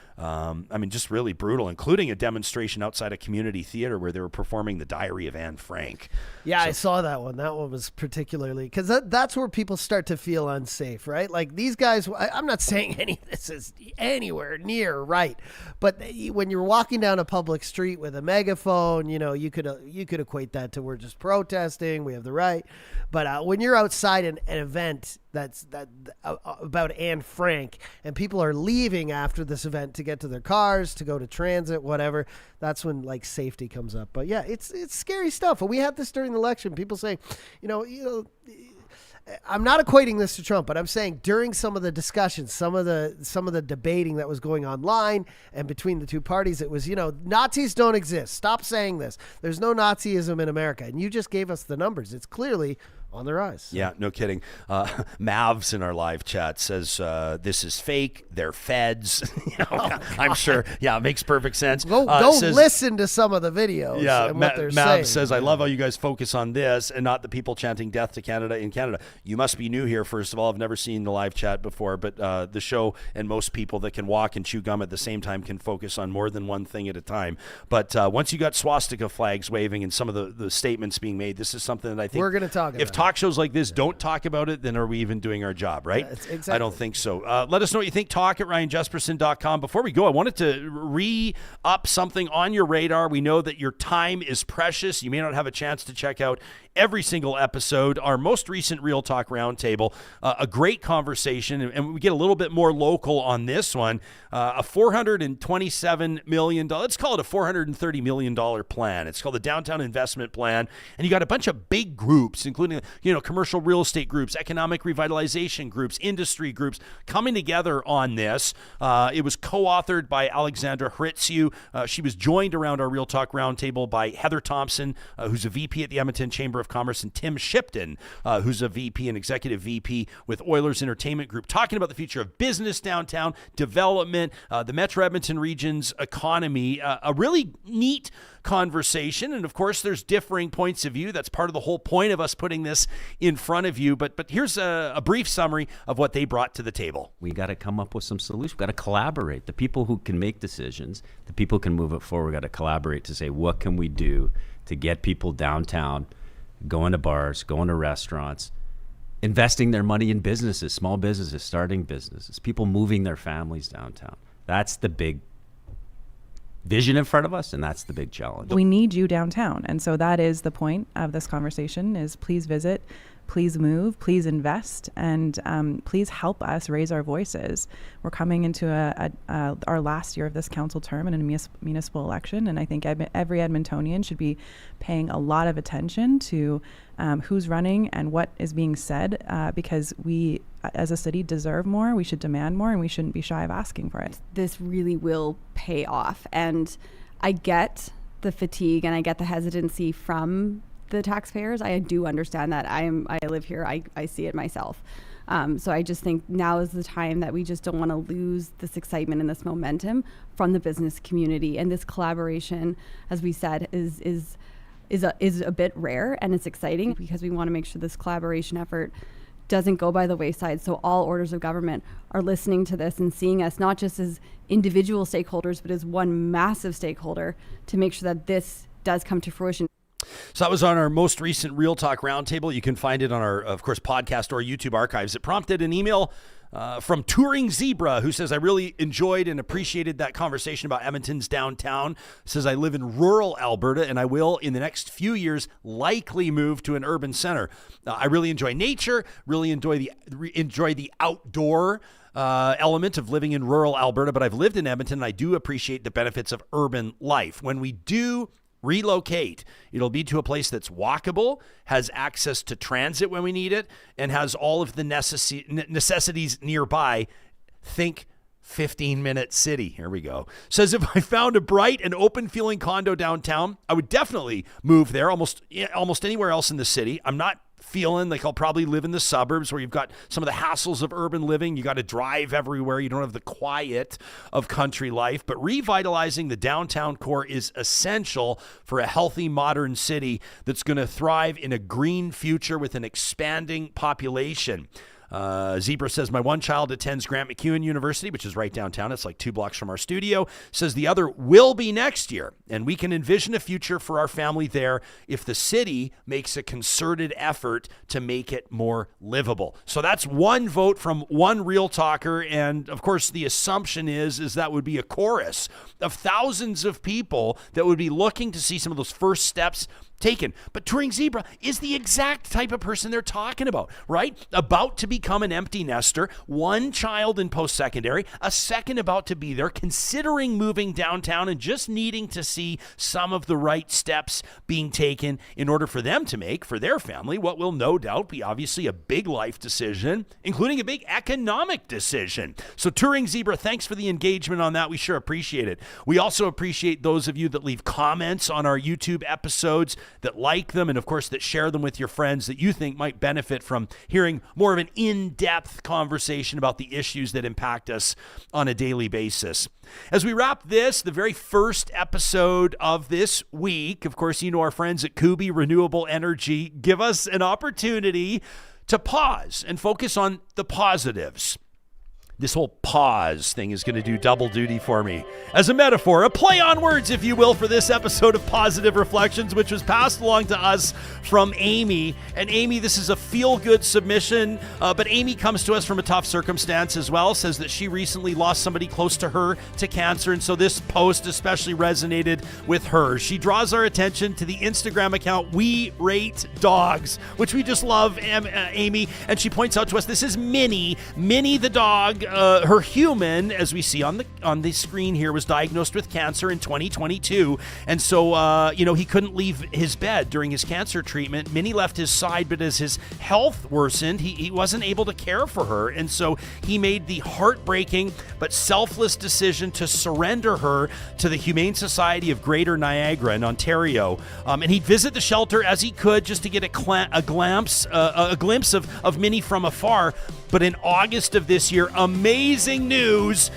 Just really brutal, including a demonstration outside a community theater where they were performing The Diary of Anne Frank. Yeah, I saw that one. That one was particularly, because that's where people start to feel unsafe, right? Like these guys, I'm not saying any of this is anywhere near right, but when you're walking down a public street with a megaphone, you could equate that to we're just protesting, we have the right. But when you're outside an event that's about Anne Frank, and people are leaving after this event to get to their cars, to go to transit, whatever, that's when like safety comes up. But yeah, it's scary stuff. And we had this during the election. People say, I'm not equating this to Trump, but I'm saying during some of the discussions, some of the debating that was going online and between the two parties, it was, Nazis don't exist. Stop saying this. There's no Nazism in America. And you just gave us the numbers. It's clearly on the rise. Yeah, no kidding. Mavs in our live chat says, this is fake. They're feds. I'm sure. Yeah, it makes perfect sense. Go listen to some of the videos and what they're saying. Mavs says, I love how you guys focus on this and not the people chanting death to Canada in Canada. You must be new here, first of all. I've never seen the live chat before, but the show and most people that can walk and chew gum at the same time can focus on more than one thing at a time. But once you got swastika flags waving and some of the statements being made, this is something that I think we're going to talk about. Talk shows like this don't talk about it, then are we even doing our job, right? Yeah, exactly. I don't think so. Let us know what you think. Talk at RyanJespersen.com. Before we go, I wanted to re-up something on your radar. We know that your time is precious. You may not have a chance to check out every single episode. Our most recent Real Talk Roundtable, a great conversation, and we get a little bit more local on this one. A $427 million, let's call it a $430 million plan. It's called the Downtown Investment Plan, and you got a bunch of big groups, including commercial real estate groups, economic revitalization groups, industry groups coming together on this. It was co-authored by Alexandra Hritziu. She was joined around our Real Talk Roundtable by Heather Thompson, who's a VP at the Edmonton Chamber of Commerce, and Tim Shipton, who's a VP and executive VP with Oilers Entertainment Group, talking about the future of business downtown, development, the Metro Edmonton region's economy. A really neat conversation. And of course, there's differing points of view. That's part of the whole point of us putting this in front of you. But here's a brief summary of what they brought to the table. We got to come up with some solutions. We've got to collaborate. The people who can make decisions, the people who can move it forward, we got to collaborate to say, what can we do to get people downtown, going to bars, going to restaurants, investing their money in businesses, small businesses, starting businesses, people moving their families downtown. That's the big vision in front of us, and that's the big challenge. We need you downtown. And so that is the point of this conversation is please visit, please move, please invest, and please help us raise our voices. We're coming into our last year of this council term and a municipal election, and I think every Edmontonian should be paying a lot of attention to who's running and what is being said, because we, as a city, deserve more, we should demand more, and we shouldn't be shy of asking for it. This really will pay off, and I get the fatigue and I get the hesitancy from the taxpayers. I do understand that. I live here. I see it myself. So I just think now is the time that we just don't want to lose this excitement and this momentum from the business community. And this collaboration, as we said, is a bit rare, and it's exciting because we want to make sure this collaboration effort doesn't go by the wayside. So all orders of government are listening to this and seeing us not just as individual stakeholders, but as one massive stakeholder to make sure that this does come to fruition. So that was on our most recent Real Talk Roundtable. You can find it on our, of course, podcast or YouTube archives. It prompted an email from Touring Zebra, who says, I really enjoyed and appreciated that conversation about Edmonton's downtown. Says, I live in rural Alberta, and I will, in the next few years, likely move to an urban center. I really enjoy nature, really enjoy the outdoor element of living in rural Alberta, but I've lived in Edmonton, and I do appreciate the benefits of urban life. When we do relocate, it'll be to a place that's walkable, has access to transit when we need it, and has all of the necessities nearby. Think 15-minute city. Here we go. Says, if I found a bright and open-feeling condo downtown, I would definitely move there, almost anywhere else in the city. I'm not feeling like I'll probably live in the suburbs where you've got some of the hassles of urban living. You got to drive everywhere. You don't have the quiet of country life. But revitalizing the downtown core is essential for a healthy, modern city that's going to thrive in a green future with an expanding population. Zebra says, my one child attends Grant MacEwan University, which is right downtown. It's like 2 blocks from our studio. Says the other will be next year, and we can envision a future for our family there if the city makes a concerted effort to make it more livable. So that's one vote from one Real Talker, and of course the assumption is that would be a chorus of thousands of people that would be looking to see some of those first steps taken. But Touring Zebra is the exact type of person they're talking about, right? About to become an empty nester, one child in post-secondary, a second about to be there, considering moving downtown and just needing to see some of the right steps being taken in order for them to make, for their family, what will no doubt be obviously a big life decision, including a big economic decision. So Touring Zebra, thanks for the engagement on that. We sure appreciate it. We also appreciate those of you that leave comments on our YouTube episodes, that like them, and of course that share them with your friends that you think might benefit from hearing more of an in-depth conversation about the issues that impact us on a daily basis. As we wrap this, the very first episode of this week, of course, you know our friends at Kuby Renewable Energy give us an opportunity to pause and focus on the positives. This whole pause thing is going to do double duty for me. As a metaphor, a play on words, if you will, for this episode of Positive Reflections, which was passed along to us from Amy. And Amy, this is a feel-good submission, but Amy comes to us from a tough circumstance as well, says that she recently lost somebody close to her to cancer, and so this post especially resonated with her. She draws our attention to the Instagram account We Rate Dogs, which we just love, Amy, and she points out to us this is Minnie the dog, her human, as we see on the screen here, was diagnosed with cancer in 2022, and so he couldn't leave his bed during his cancer treatment. Minnie left his side, but as his health worsened, he wasn't able to care for her, and so he made the heartbreaking but selfless decision to surrender her to the Humane Society of Greater Niagara in Ontario, and he'd visit the shelter as he could just to get a glimpse of Minnie from afar. But in August of this year, amazing news,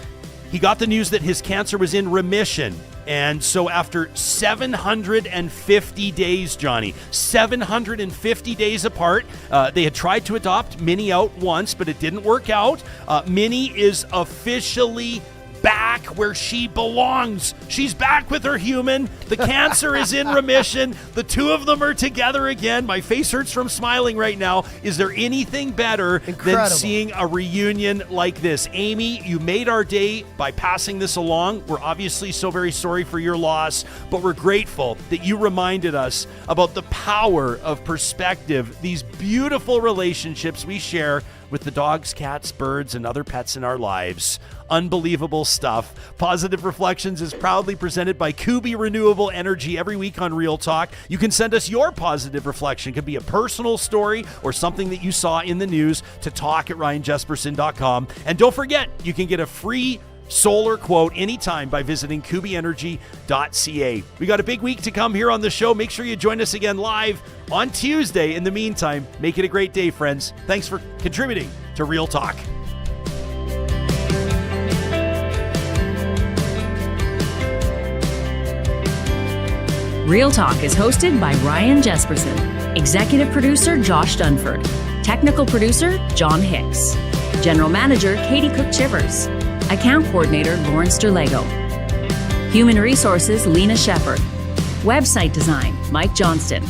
he got the news that his cancer was in remission. And so after 750 days, Johnny, 750 days apart, they had tried to adopt Minnie out once, but it didn't work out. Minnie is officially back where she belongs. She's back with her human. The cancer is in remission. The two of them are together again. My face hurts from smiling right now. Is there anything better than seeing a reunion like this? Amy, you made our day by passing this along. We're obviously so very sorry for your loss, but we're grateful that you reminded us about the power of perspective, these beautiful relationships we share with the dogs, cats, birds, and other pets in our lives. Unbelievable stuff. Positive Reflections is proudly presented by Kuby Renewable Energy every week on Real Talk. You can send us your positive reflection. It could be a personal story or something that you saw in the news to talk@ryanjespersen.com. And don't forget, you can get a free solar quote anytime by visiting kubyenergy.ca. We got a big week to come here on the show. Make sure you join us again live on Tuesday. In the meantime, make it a great day, friends. Thanks for contributing to Real Talk. Real Talk is hosted by Ryan Jespersen, executive producer Josh Dunford, technical producer John Hicks, general manager Katie Cook-Chivers, account coordinator Lawrence Derlego, human resources Lena Shepard, website design Mike Johnston,